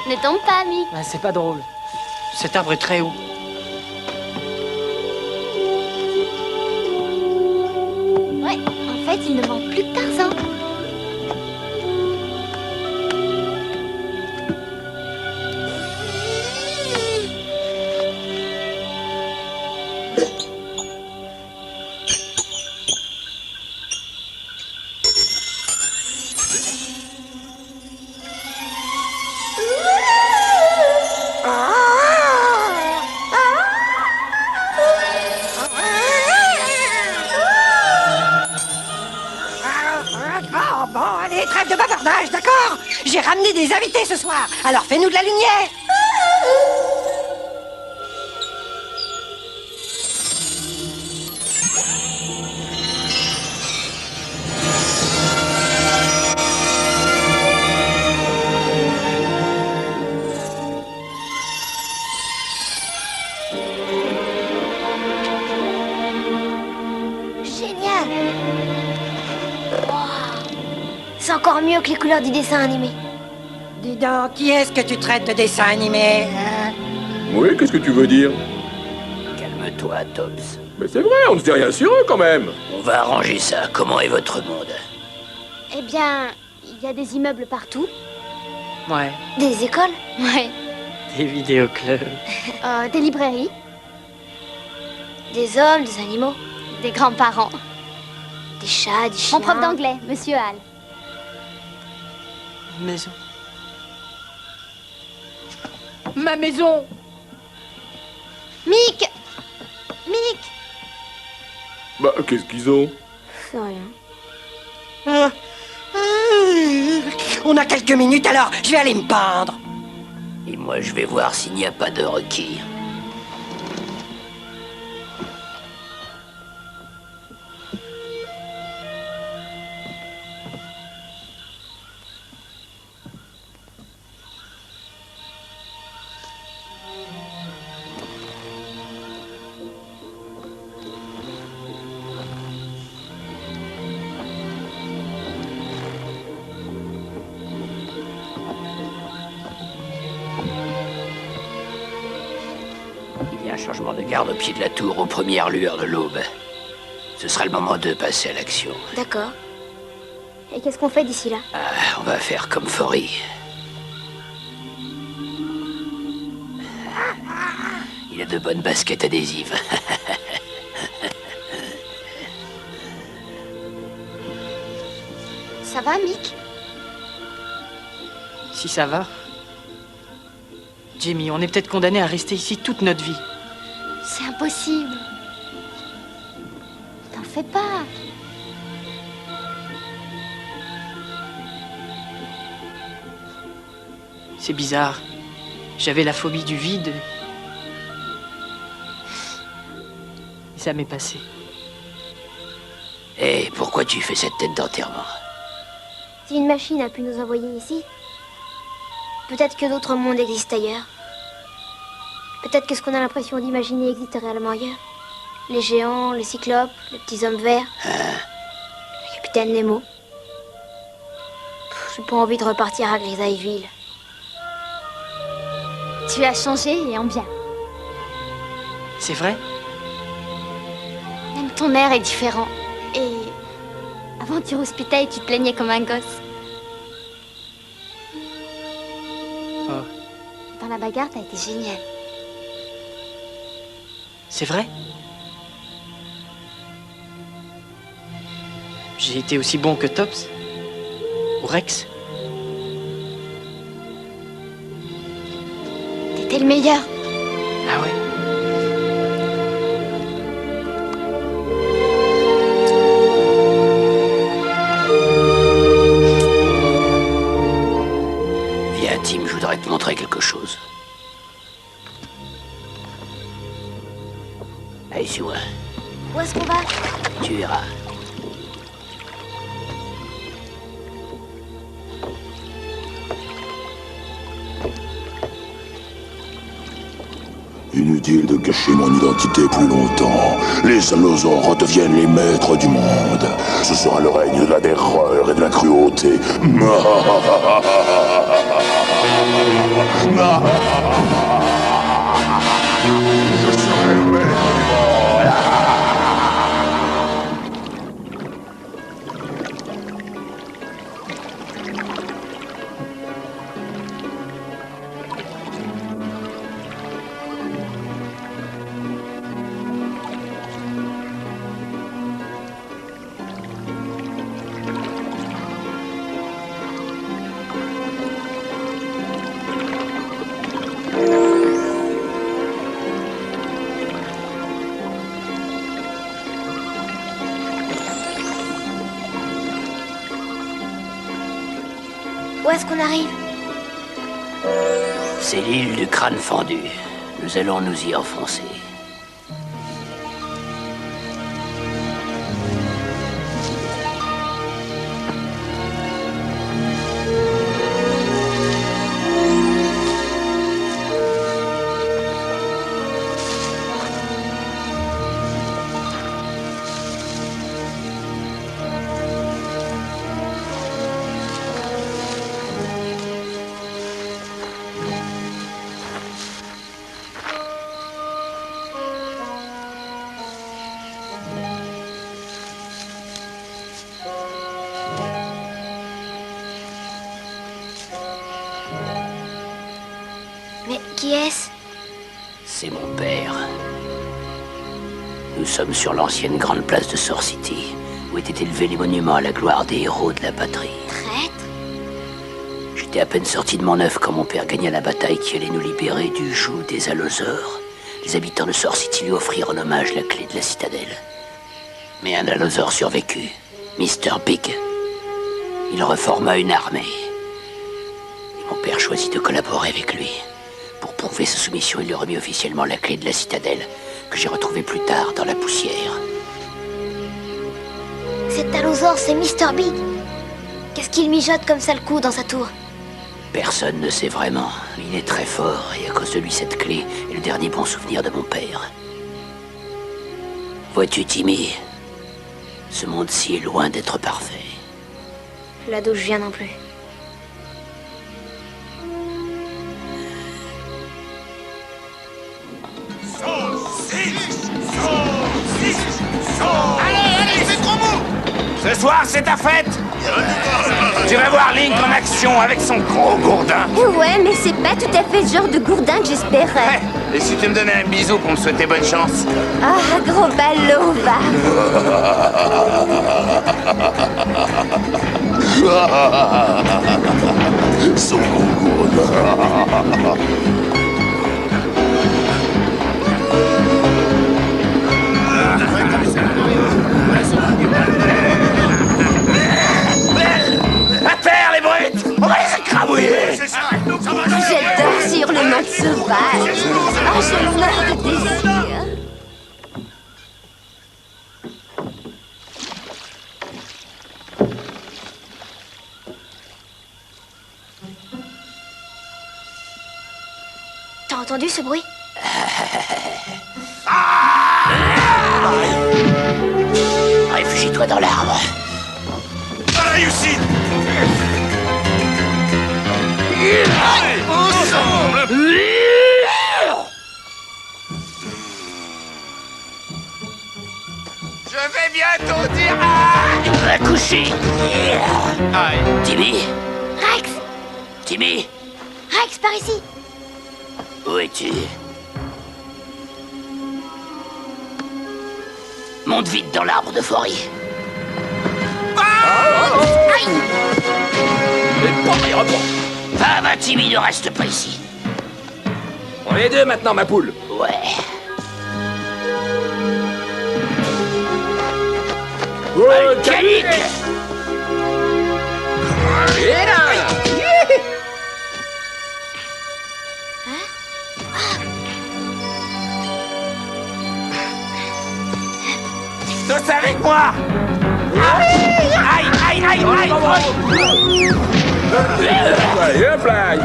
Ne tombe pas, Mick. Ah, c'est pas drôle. Cet arbre est très haut. Ouais, en fait, il ne manque plus que Tarzan. Bon, allez, trêve de bavardage, d'accord? J'ai ramené des invités ce soir, alors fais-nous de la lumière. Génial. Wow. C'est encore mieux que les couleurs du dessin animé. Dis donc, qui est-ce que tu traites de dessin animé, hein? Oui, qu'est-ce que tu veux dire? Calme-toi, Tobbs. Mais c'est vrai, on ne se dit rien sur eux quand même. On va arranger ça. Comment est votre monde? Eh bien, il y a des immeubles partout. Ouais. Des écoles. Ouais. Des vidéoclubs. Des librairies. Des hommes, des animaux. Des grands-parents. Des chats, des chiens. Mon prof d'anglais, Monsieur Hall. Maison. Ma maison! Mick! Mick! Bah, qu'est-ce qu'ils ont? C'est rien. On a quelques minutes alors, je vais aller me peindre. Et moi, je vais voir s'il n'y a pas de Rocky. Il y a un changement de garde au pied de la tour aux premières lueurs de l'aube. Ce sera le moment de passer à l'action. D'accord. Et qu'est-ce qu'on fait d'ici là? On va faire comme Fori. Il a de bonnes baskets adhésives. Ça va, Mick? Si ça va. Jamie, on est peut-être condamné à rester ici toute notre vie. C'est impossible. T'en fais pas. C'est bizarre. J'avais la phobie du vide. Et ça m'est passé. Et pourquoi tu fais cette tête d'enterrement? Si une machine a pu nous envoyer ici, peut-être que d'autres mondes existent ailleurs. Peut-être que ce qu'on a l'impression d'imaginer existe réellement ailleurs. Les géants, les cyclopes, les petits hommes verts, le capitaine Nemo. J'ai pas envie de repartir à Grisailleville. Tu as changé et en bien. C'est vrai? Même ton air est différent. Et avant tu rouspétais et tu te plaignais comme un gosse. Oh. Dans la bagarre, t'as été génial. C'est vrai? J'ai été aussi bon que Tops? Ou Rex? T'étais le meilleur. Ah ouais? Viens, Tim, je voudrais te montrer quelque chose. Allez, suis-moi. Où est-ce qu'on va? Tu verras. Inutile de cacher mon identité plus longtemps. Les allosaures redeviennent les maîtres du monde. Ce sera le règne de la terreur et de la cruauté. Je serai le maître du monde. Où est-ce qu'on arrive? C'est l'île du crâne fendu. Nous allons nous y enfoncer. Mais qui est-ce? C'est mon père. Nous sommes sur l'ancienne grande place de Source City, où étaient élevés les monuments à la gloire des héros de la patrie. Traître? J'étais à peine sorti de mon œuf quand mon père gagna la bataille qui allait nous libérer du joug des allosaures. Les habitants de Source City lui offrirent en hommage la clé de la citadelle. Mais un allosaure survécut, Mr. Big. Il reforma une armée. Et mon père choisit de collaborer avec lui. Pour prouver sa soumission, il lui remit officiellement la clé de la citadelle, que j'ai retrouvée plus tard dans la poussière. Cet allosaure, c'est Mr. Big. Qu'est-ce qu'il mijote comme ça le coup dans sa tour? Personne ne sait vraiment. Il est très fort, et à cause de lui, cette clé est le dernier bon souvenir de mon père. Vois-tu, Timmy, ce monde-ci est loin d'être parfait. Là d'où je viens non plus. Allez, c'est trop mou! Ce soir, c'est ta fête! Tu vas voir Link en action avec son gros gourdin. Ouais, mais c'est pas tout à fait le genre de gourdin que j'espérais. Et si tu me donnais un bisou pour me souhaiter bonne chance? Ah, gros ballot, va. Son gros gourdin. À terre, les brutes! On va les écrabouiller! J'adore sur le monde sauvage. Ah, je meurs de désir. T'as entendu ce bruit? Réfugie-toi dans l'arbre. Réussi! Je vais bientôt dire... Va coucher. Timmy? Rex! Timmy? Rex, par ici! Où es-tu? Monte vite dans l'arbre de forêt. Aïe! Va, Timmy, ne reste pas ici. On est deux maintenant, ma poule. Ouais. Volcanique! Et là! Tous avec moi! Aïe, aïe, aïe, aïe! Allez, hop là!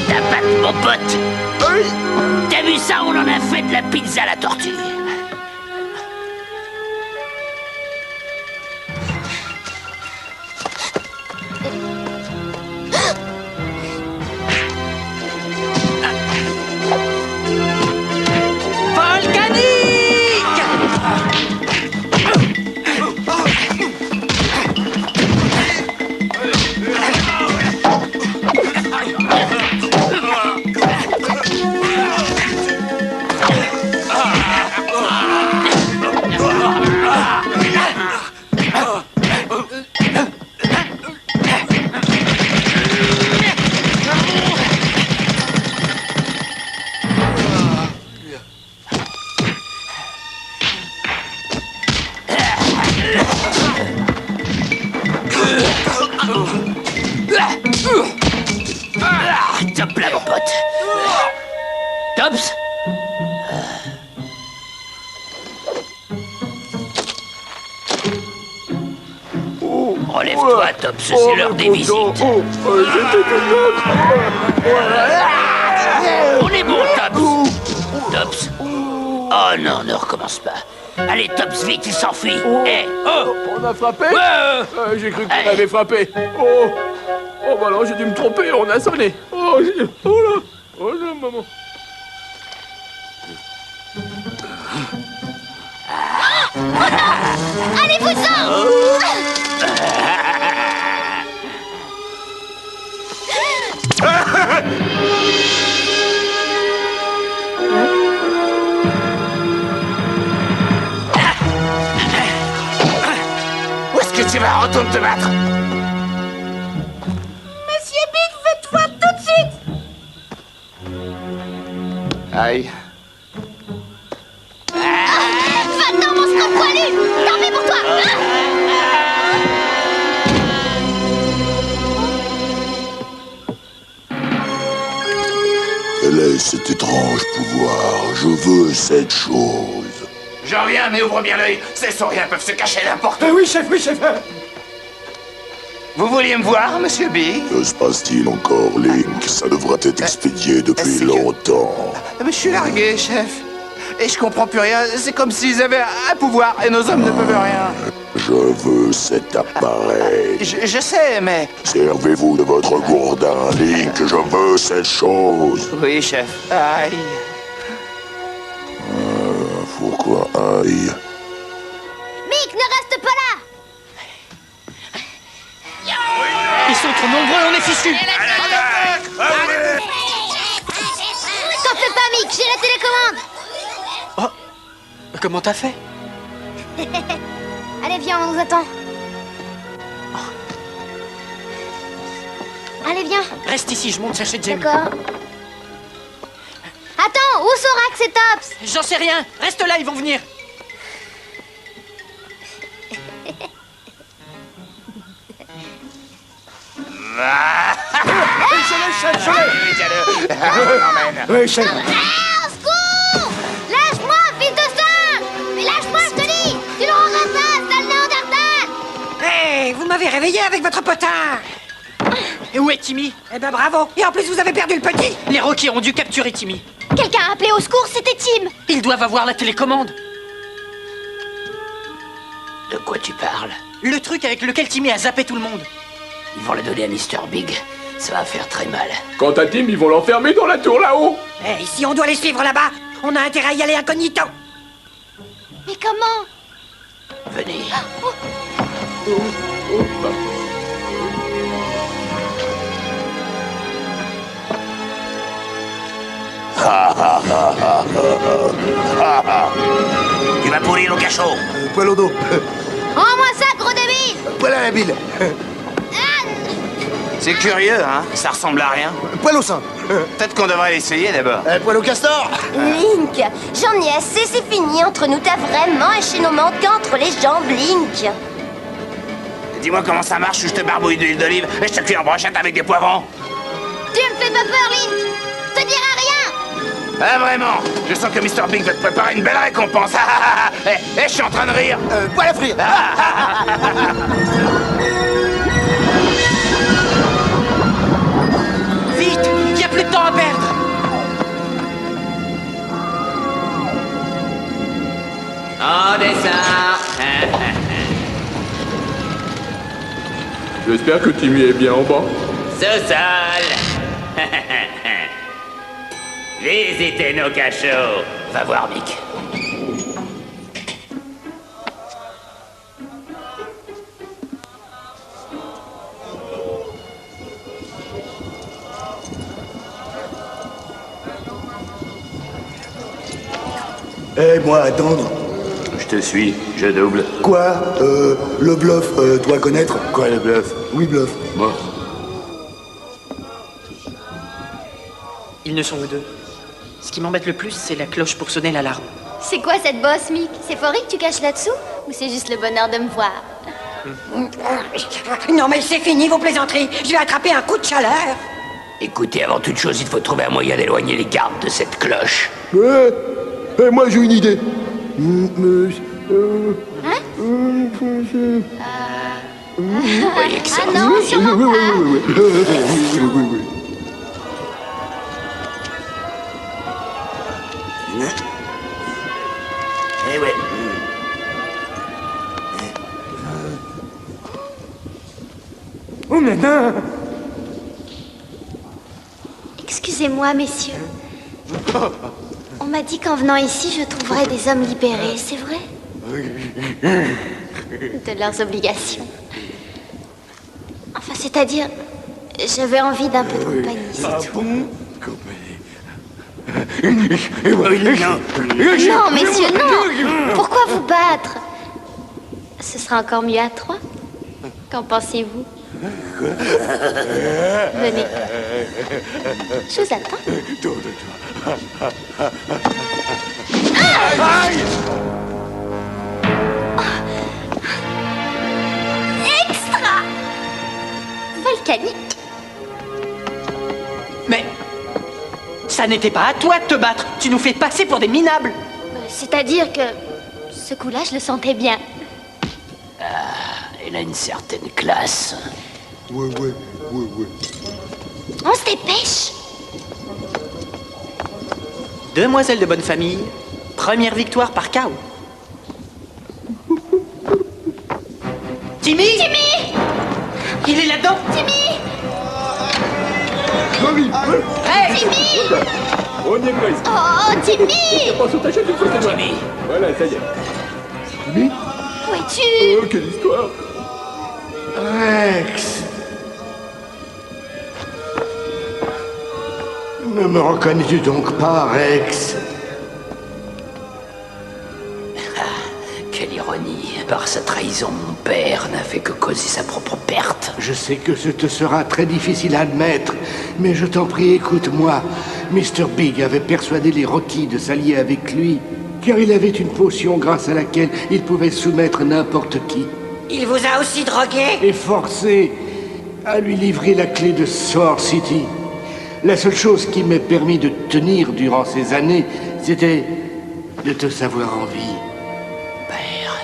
Ta patte, mon pote! T'as vu ça? On en a fait de la pizza à la tortue. Top là, mon pote. Tops? Relève-toi, Tops, c'est l'heure des visites. On est bon, Tops. Tops? Oh non, ne recommence pas. Allez, Tops, vite, il s'enfuit. Hé, oh! On a frappé? J'ai cru qu'on Allez. avait frappé. Oh, bah non, j'ai dû me tromper, on a sonné. Oh là! Oh là, maman. Allez-vous-en! Où est-ce que tu vas? Retourne te battre! Aïe. Va-t'en, monstre poilu! Tant pis pour toi! Quel est cet étrange pouvoir? Je veux cette chose. J'en reviens, mais ouvre bien l'œil. Ces sauriens peuvent se cacher n'importe où. Oui, chef, oui, chef. Vous vouliez me voir, monsieur B? Que se passe-t-il encore, Link? Ça devrait être expédié depuis longtemps. Mais je suis largué, chef. Et je comprends plus rien. C'est comme s'ils avaient un pouvoir et nos hommes ne peuvent rien. Je veux cet appareil. Je sais, mais... Servez-vous de votre gourdin, Link. Je veux cette chose. Oui, chef. Aïe. Pourquoi aïe? Mick, ne reste pas là! Ils sont trop nombreux, on est fichus. T'en fais pas, Mick, j'ai la télécommande! Oh, comment t'as fait? Allez, viens, on nous attend. Allez, viens. Reste ici, je monte chercher Jamie. D'accord. Attends, où sont Rax et Tops? J'en sais rien. Reste là, ils vont venir. Oui, chef. Au secours! Lâche-moi, fils de singe! Mais lâche-moi, je te dis! Tu le rendras pas, sale Néandertal! Hé, vous m'avez réveillé avec votre potin! Et où est Timmy? Eh ben bravo! Et en plus, vous avez perdu le petit! Les Rockies ont dû capturer Timmy. Quelqu'un a appelé au secours, c'était Tim! Ils doivent avoir la télécommande. De quoi tu parles? Le truc avec lequel Timmy a zappé tout le monde. Ils vont la donner à Mr. Big. Ça va faire très mal. Quant à Tim, ils vont l'enfermer dans la tour là-haut. Eh, si on doit les suivre là-bas, on a intérêt à y aller incognito! Mais comment? Venez. Tu vas pourrir au cachot. Poil au dos. Rends-moi ça, gros débile! Poil à la bile. C'est curieux, hein? Ça ressemble à rien. Poil au sein. Peut-être qu'on devrait l'essayer d'abord. Poil au castor. Link, j'en ai assez, c'est fini entre nous. T'as vraiment un chaînon manquant entre les jambes, Link. Dis-moi comment ça marche ou je te barbouille d'huile d'olive et je te cuis en brochette avec des poivrons. Tu me fais pas peur, Link! Je te dirai rien! Ah vraiment? Je sens que Mr. Big va te préparer une belle récompense. Je suis en train de rire. Poil à frire. Vite, il y a plus de temps à perdre. On descend. J'espère que Timmy est bien en bas. Sous-sol. Visitez nos cachots. Va voir, Mick. Eh, moi, attendre. Je te suis, je double. Quoi? Le bluff, dois connaître? Quoi le bluff? Oui, bluff. Bon. Ils ne sont que deux. Ce qui m'embête le plus, c'est la cloche pour sonner l'alarme. C'est quoi cette bosse, Mick? C'est Forry que tu caches là-dessous? Ou c'est juste le bonheur de me voir? Non mais c'est fini vos plaisanteries! Je vais attraper un coup de chaleur! Écoutez, avant toute chose, il faut trouver un moyen d'éloigner les gardes de cette cloche. Moi, j'ai une idée. Vous voyez que ça... Ah non, sûrement pas! Oui. Eh ouais. Oh, mais non! Excusez-moi, messieurs. On m'a dit qu'en venant ici, je trouverais des hommes libérés, c'est vrai? De leurs obligations. Enfin, c'est-à-dire, j'avais envie d'un peu de compagnie, c'est tout. Non, messieurs, non! Pourquoi vous battre? Ce sera encore mieux à trois. Qu'en pensez-vous? Venez. Je vous attends. Aïe! Extra! Volcanique. Mais ça n'était pas à toi de te battre. Tu nous fais passer pour des minables. C'est-à-dire que ce coup-là, je le sentais bien. Elle a une certaine classe. Ouais. On se dépêche. Demoiselle de bonne famille, première victoire par KO. Timmy! Timmy! Il est là-dedans! Timmy! Hey! Timmy! On y est, Grace. Oh, Timmy! Pas sur ta chaîne, tu fais tes doigts. Voilà, ça y est. Timmy? Où es-tu? Oh, quelle histoire! Rex! Ne me reconnais-tu donc pas, Rex? Quelle ironie. Par sa trahison, mon père n'a fait que causer sa propre perte. Je sais que ce te sera très difficile à admettre, mais je t'en prie, écoute-moi. Mr. Big avait persuadé les Rockies de s'allier avec lui, car il avait une potion grâce à laquelle il pouvait soumettre n'importe qui. Il vous a aussi drogué? Et forcé à lui livrer la clé de Soar City. La seule chose qui m'ait permis de tenir durant ces années, c'était de te savoir en vie. Père.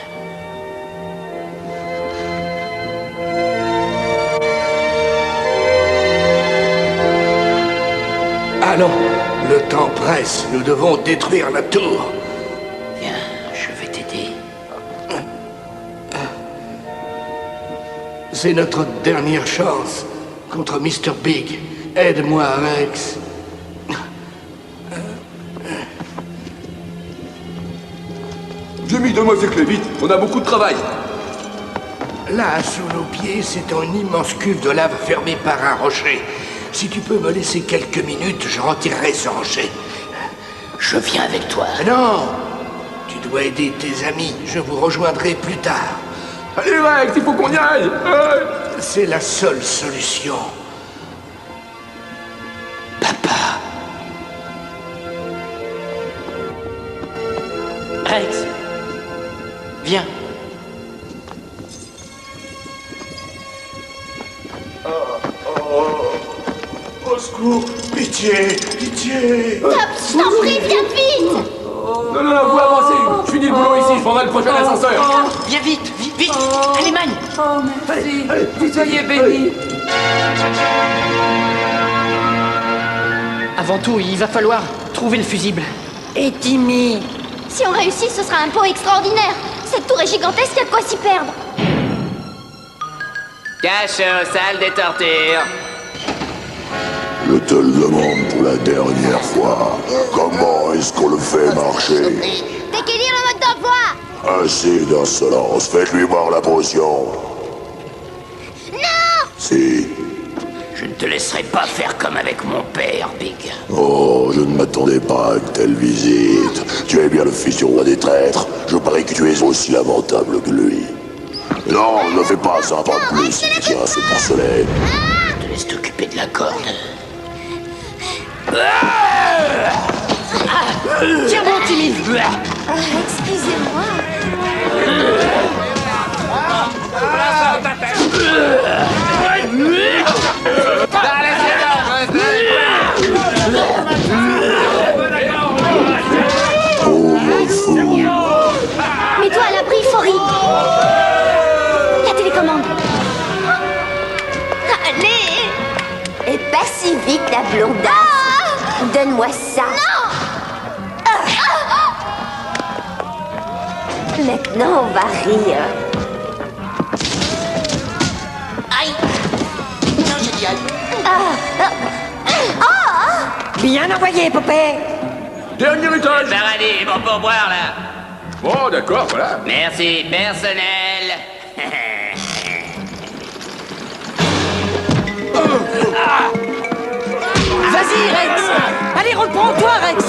Allons, le temps presse, nous devons détruire la tour. Viens, je vais t'aider. C'est notre dernière chance contre Mr. Big. Aide-moi, Rex. Jimmy, donne-moi ces clés, vite. On a beaucoup de travail. Là, sous nos pieds, c'est une immense cuve de lave fermée par un rocher. Si tu peux me laisser quelques minutes, je retirerai ce rocher. Je viens avec toi. Non! Tu dois aider tes amis. Je vous rejoindrai plus tard. Allez, Rex, il faut qu'on y aille. C'est la seule solution. Papa. Rex, viens. Au secours! Pitié! Pitié! Top, je t'en prie, viens vite! Non, vous avancez. Je finis le boulot ici, je prendrai le prochain ascenseur. Viens vite, vite! Allez, Magne! Oh, merci. Vous soyez bénis. Avant tout, il va falloir trouver le fusible. Et Timmy? Si on réussit, ce sera un pot extraordinaire. Cette tour est gigantesque, il y a de quoi s'y perdre. Cachot, salle des tortures. Je te le demande pour la dernière fois. Comment est-ce qu'on le fait marcher? T'as qu'à lire le mode d'emploi. Assez d'insolence, faites-lui boire la potion. Non! Si. Je ne te laisserai pas faire comme avec mon père, Big. Oh, je ne m'attendais pas à une telle visite. Tu es bien le fils du roi des traîtres. Je parie que tu es aussi lamentable que lui. Non, ne fais pas ça, pas plus. Tiens, ce porcelet. Je te laisse t'occuper de la corde. Tiens bon, Timmy! Excusez-moi. Mets-toi à l'abri, Fori. La télécommande. Allez! Et pas si vite, la blondasse. Donne-moi ça. Non! Maintenant, on va rire. Aïe! Non, j'ai dit aïe. Bien envoyé, poupée! Dernier étage. Paradis, bon pourboire, là. Bon, d'accord, voilà. Merci, personnel. Vas-y, Rex! Allez, reprends-toi, Rex!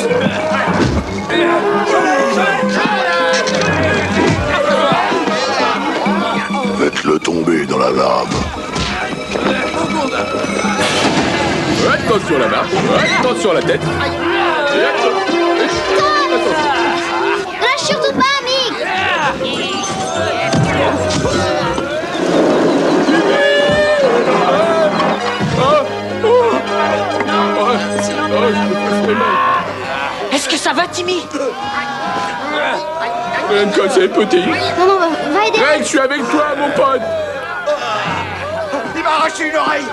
Faites-le tomber dans la lave. Attention la barre, attention la tête. Lâche surtout pas, Mick. Est-ce que ça va, Timmy? Même quand c'est petit. Non, non, va aider. Greg, je suis avec toi, mon pote. Il m'a arraché une oreille.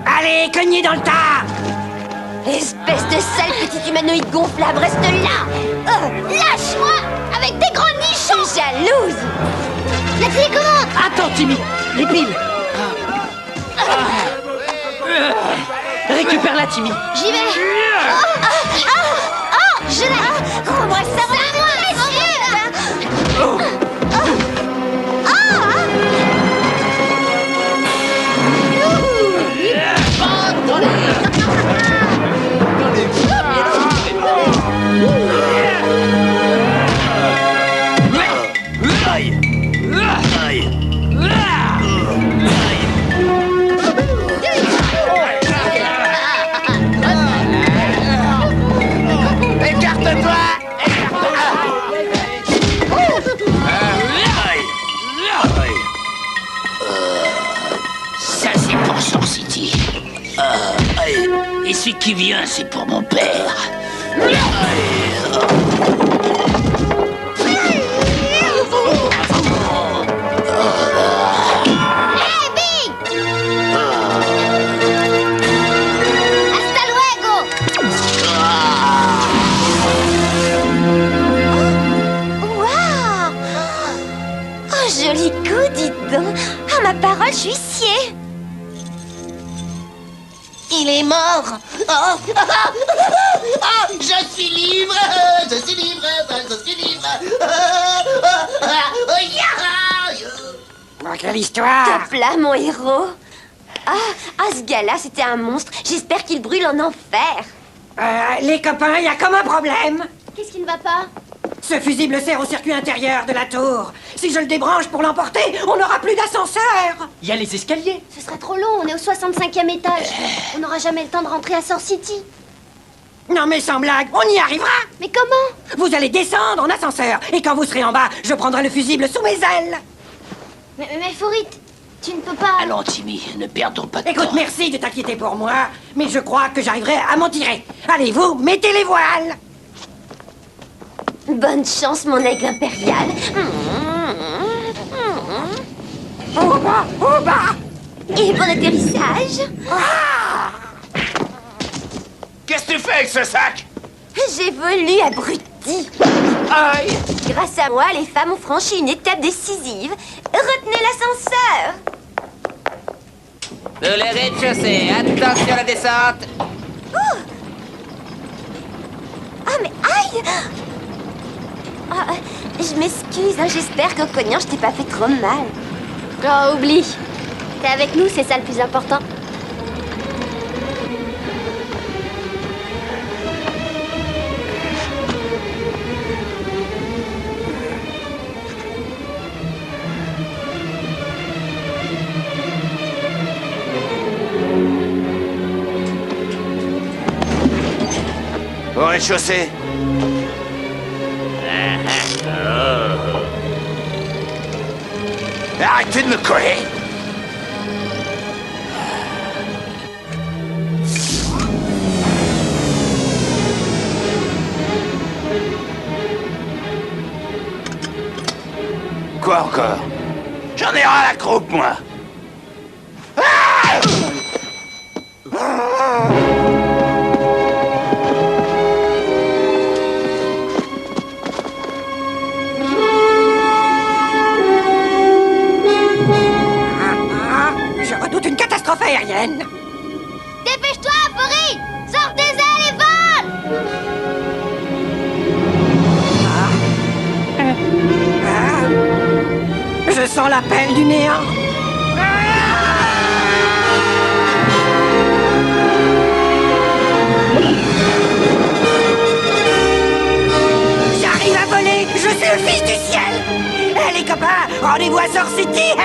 Allez, cognez dans le tas! Espèce de sale petit humanoïde gonflable, reste là. Lâche-moi avec tes gros nichons. Je suis jalouse. La télécommande. Attends, Timmy. Les piles. Récupère-la, Timmy. J'y vais. Je l'ai. Rends-moi ça, Ça, c'est pour Source City. Et celui qui vient, c'est pour mon père. Hey, Big. Hasta luego. Waouh! Oh, joli coup, dis donc. Ah, ma parole, je suis sciée. Il est mort. Oh, je suis libre. Je suis libre. Je suis libre. Oh, quelle histoire! Top là, mon héros. Ce gars-là, c'était un monstre. J'espère qu'il brûle en enfer. Les copains, il y a comme un problème. Qu'est-ce qui ne va pas? Ce fusible sert au circuit intérieur de la tour. Si je le débranche pour l'emporter, on n'aura plus d'ascenseur. Il y a les escaliers. Ce serait trop long, on est au 65e étage. On n'aura jamais le temps de rentrer à Source City. Non mais sans blague, on y arrivera. Mais comment? Vous allez descendre en ascenseur. Et quand vous serez en bas, je prendrai le fusible sous mes ailes. Mais Fourit, tu ne peux pas... Allons, Timmy, ne perdons pas de Écoute, temps. merci de t'inquiéter pour moi, mais je crois que j'arriverai à m'en tirer. Allez, vous, mettez les voiles. Bonne chance, mon aigle impérial. Au bas, au bas. Et bon atterrissage. Qu'est-ce que tu fais avec ce sac? J'ai volé, abruti. Aïe! Grâce à moi, les femmes ont franchi une étape décisive. Retenez l'ascenseur. Pour le rez-de-chaussée, attention à la descente. Ah, mais aïe! Je m'excuse, hein, j'espère qu'au cognant, je t'ai pas fait trop mal. Oh, oublie. T'es avec nous, c'est ça le plus important. Au rez-de-chaussée. Arrêtez de me coller. Quoi encore? J'en ai ras la croupe, moi. Je redoute une catastrophe aérienne. Dépêche-toi, Fourit! Sors tes ailes et vole! Je sens l'appel du néant. J'arrive à voler. Je suis le fils du ciel. Les copains, rendez-vous à Source City.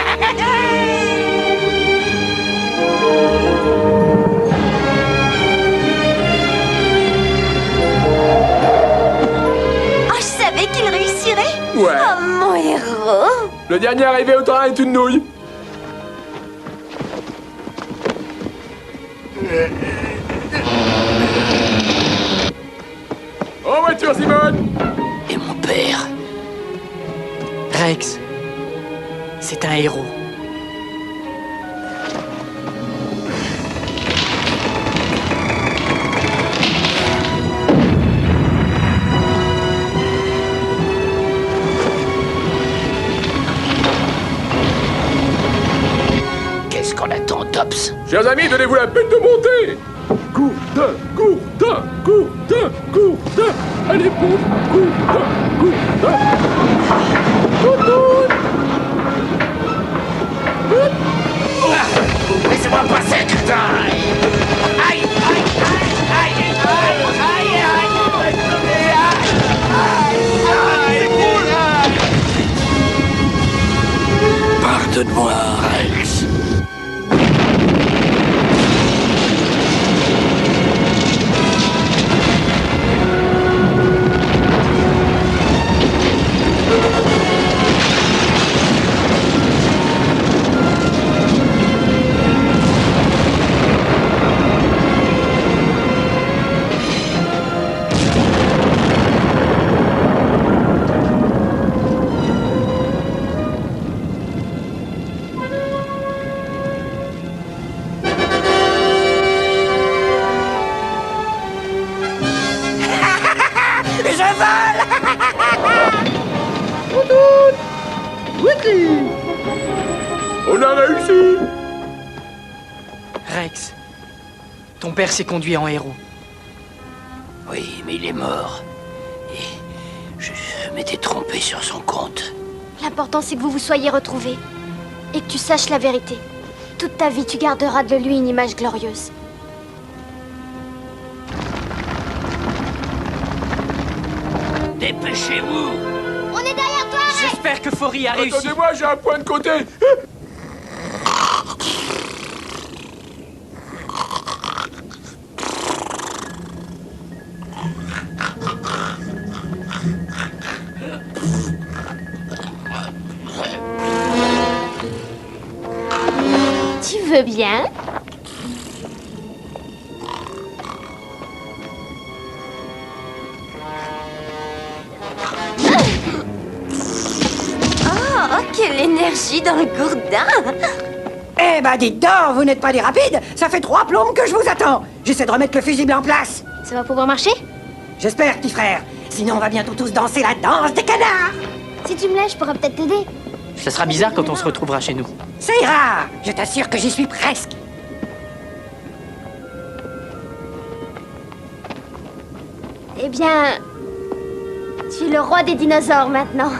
Le dernier arrivé au train est une nouille. En voiture, Simone. Et mon père? Rex, c'est un héros. Qu'est-ce qu'on attend, Tops? Chers amis, donnez-vous la peine de monter. Gourdin, Gourdin, Gourdin, Gourdin. Allez, pauvre, Gourdin, Gourdin. Laissez-moi passer, putain. Aïe, aïe, aïe, aïe, aïe, aïe. Pardonne-moi, Rex. On a réussi. Rex, ton père s'est conduit en héros. Oui, mais il est mort. Et je m'étais trompé sur son compte. L'important, c'est que vous vous soyez retrouvés. Et que tu saches la vérité. Toute ta vie, tu garderas de lui une image glorieuse. Dépêchez-vous. On est derrière toi, Rex! J'espère que Faury a réussi. Attendez-moi, j'ai un point de côté. Tu veux bien? Oh, quelle énergie dans le gourdin! Eh ben dites donc, vous n'êtes pas des rapides. Ça fait 3 plombes que je vous attends. J'essaie de remettre le fusible en place. Ça va pouvoir marcher? J'espère, petit frère. Sinon, on va bientôt tous danser la danse des canards. Si tu me laisses, je pourrais peut-être t'aider. Ça sera bizarre quand on se retrouvera chez nous. Ça ira. Je t'assure que j'y suis presque. Eh bien... Tu es le roi des dinosaures maintenant.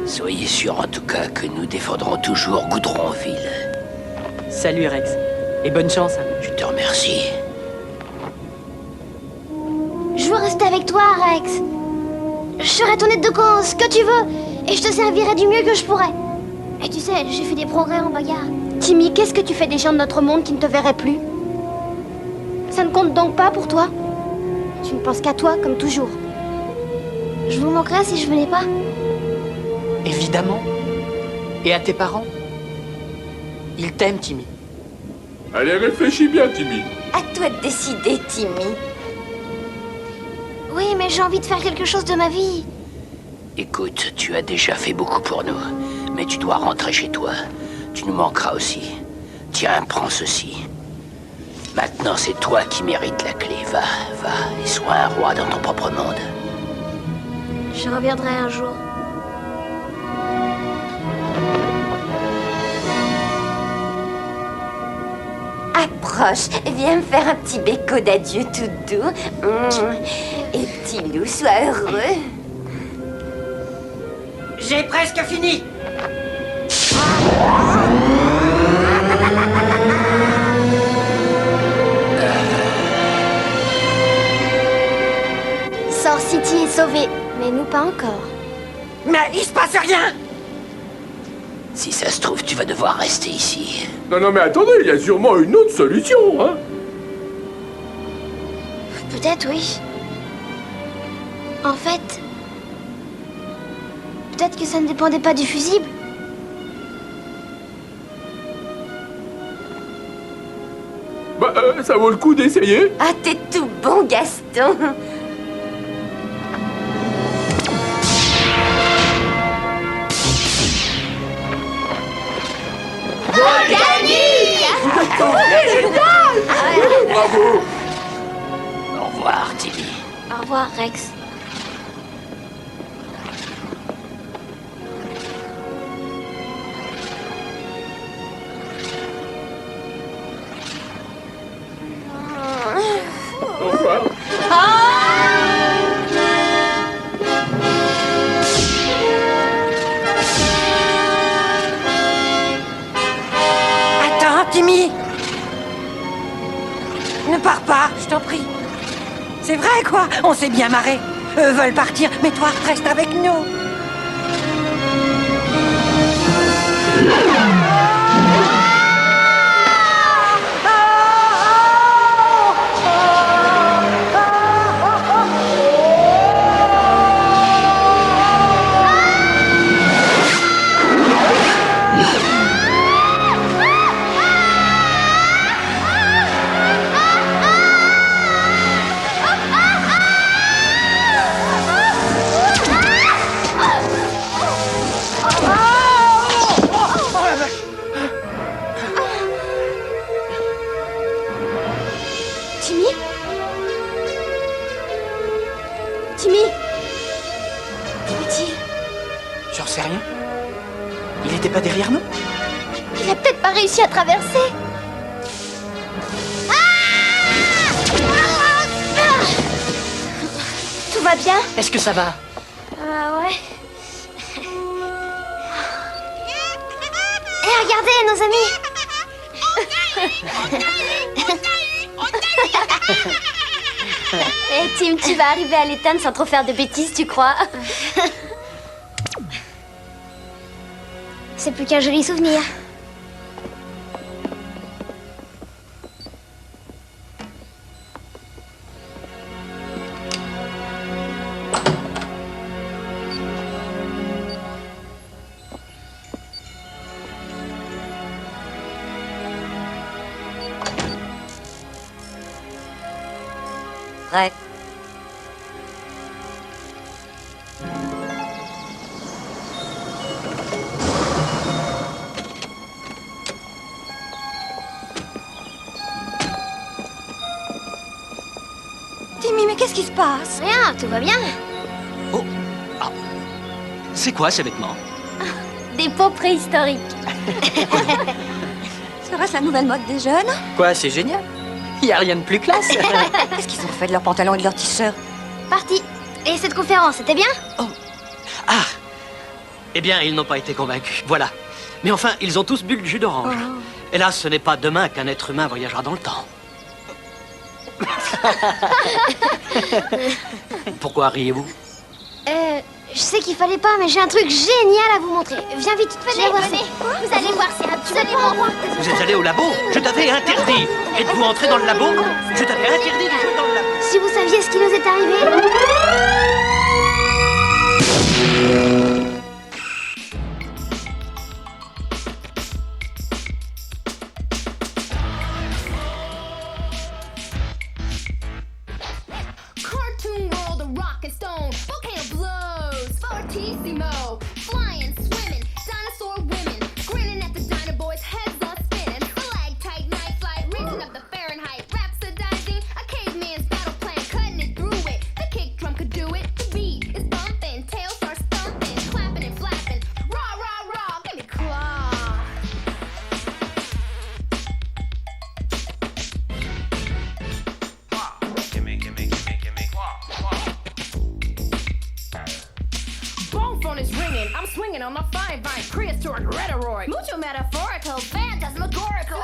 Soyez sûr en tout cas que nous défendrons toujours Goudronville. Salut Rex. Et bonne chance. Je te remercie. Je veux rester avec toi, Rex. Je serai ton aide de camp, ce que tu veux. Et je te servirai du mieux que je pourrai. Et tu sais, j'ai fait des progrès en bagarre. Timmy, qu'est-ce que tu fais des gens de notre monde qui ne te verraient plus? Ça ne compte donc pas pour toi? Tu ne penses qu'à toi, comme toujours. Je vous manquerais si je venais pas. Évidemment. Et à tes parents. Ils t'aiment, Timmy. Allez, réfléchis bien, Timmy. À toi de décider, Timmy. Oui, mais j'ai envie de faire quelque chose de ma vie. Écoute, tu as déjà fait beaucoup pour nous, mais tu dois rentrer chez toi. Tu nous manqueras aussi. Tiens, prends ceci. Maintenant, c'est toi qui mérites la clé. Va, va, et sois un roi dans ton propre monde. Je reviendrai un jour. Approche, viens me faire un petit béco d'adieu tout doux. Et petit loup, sois heureux. J'ai presque fini. Sor City est sauvé, mais nous pas encore. Mais il se passe rien. Si ça se trouve, tu vas devoir rester ici. Non, mais attendez, il y a sûrement une autre solution, hein. Peut-être, oui. En fait... Peut-être que ça ne dépendait pas du fusible. Bah, ça vaut le coup d'essayer. Ah, t'es tout bon, Gaston. Bravo. Au revoir, Timmy. Au revoir, Rex. Au revoir. Attends, Timmy. Ne pars pas, je t'en prie. C'est vrai, quoi. On s'est bien marré. Eux veulent partir, mais toi, reste avec nous. Timmy? Timmy? Où est-il? J'en sais rien. Il était pas derrière nous? Il a peut-être pas réussi à traverser. Tout va bien? Est-ce que ça va? Ouais. Et regardez, nos amis! Eh Tim, tu vas arriver à l'étang sans trop faire de bêtises, tu crois? C'est plus qu'un joli souvenir. Rex. Timmy, mais qu'est-ce qui se passe? Rien, tout va bien. Oh, ah. C'est quoi ces vêtements? Des peaux préhistoriques. Serait-ce la nouvelle mode des jeunes? Quoi, c'est génial. Il y a rien de plus classe. Qu'est-ce qu'ils ont fait de leurs pantalons et de leurs t-shirts? Parti. Et cette conférence, c'était bien? Ah! Eh bien, ils n'ont pas été convaincus, voilà. Mais enfin, ils ont tous bu le jus d'orange. Hélas, ce n'est pas demain qu'un être humain voyagera dans le temps. Pourquoi riez-vous? Je sais qu'il fallait pas, mais j'ai un truc génial à vous montrer. Viens vite, venez, venez. Vous allez voir, c'est absolument... Vous êtes allé au labo? Je t'avais interdit. Êtes-vous entré dans le labo? Je t'avais interdit de jouer dans le labo. Si vous saviez ce qui nous est arrivé... Cartoon world of rock and stone, volcano blows, fortissimo, flying, swimming, dinosaur women, grinning at the dino boys, heads all spinning, stalactite, night flight, reaching up the Fahrenheit, rhapsodizing, a caveman's battle plan, cutting it through it, the kick drum could do it, the beat is bumping, tails are stumping, clapping and flapping, rah, rah, rah, give me claw. Bone phone is ringing, I'm swinging on my fine vine, prehistoric rhetoric, mucho metaphorical, phantasmagorical.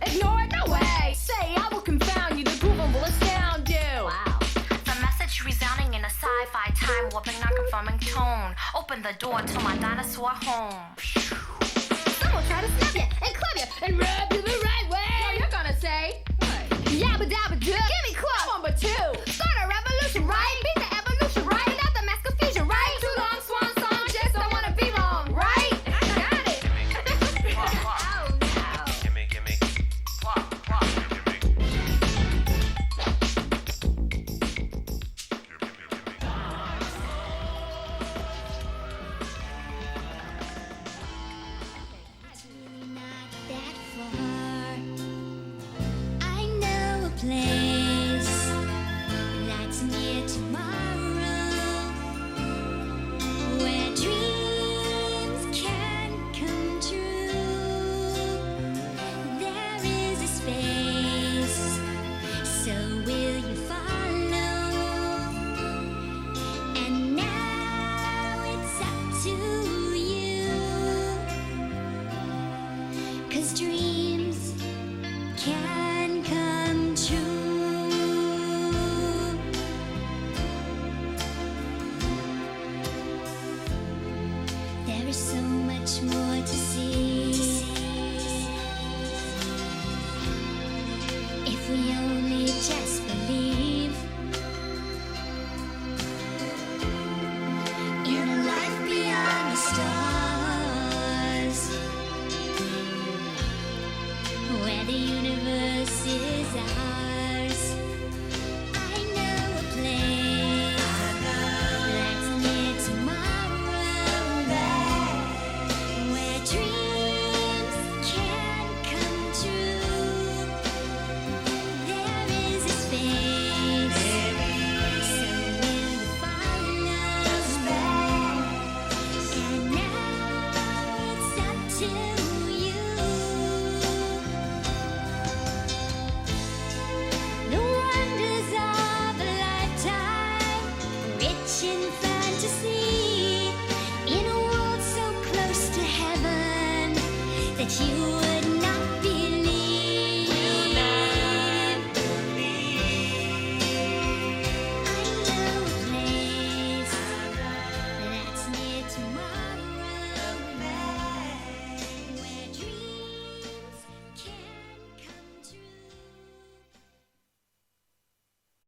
Ignore it, no way. Say, I will confound you, the groove will astound you. Wow. The message resounding in a sci-fi time warping, non-conforming tone. Open the door to my dinosaur home. Someone try to snap you and club you and rub you the right way. Yo, you're gonna say, Yabba dabba do. Give me club number 2. Start a revolution, right? Beat the evolution, right? Without the mask confusion, right? Too long swan song, just don't wanna be wrong, right? Got it. Oh no. Gimme, gimme. Plop, plop. That far, I know a place that's near tomorrow, where dreams can come true. There is a space, so will you follow? And now it's up to you. 'Cause dreams can come true. There is so much more to see if we only just believe in a life beyond the stars, where the universe is ours. I know a place that's near tomorrow, where dreams can come true. There is a space, so will you follow? And now it's up to you. The wonders of a lifetime, rich in fantasy, in a world so close to heaven that you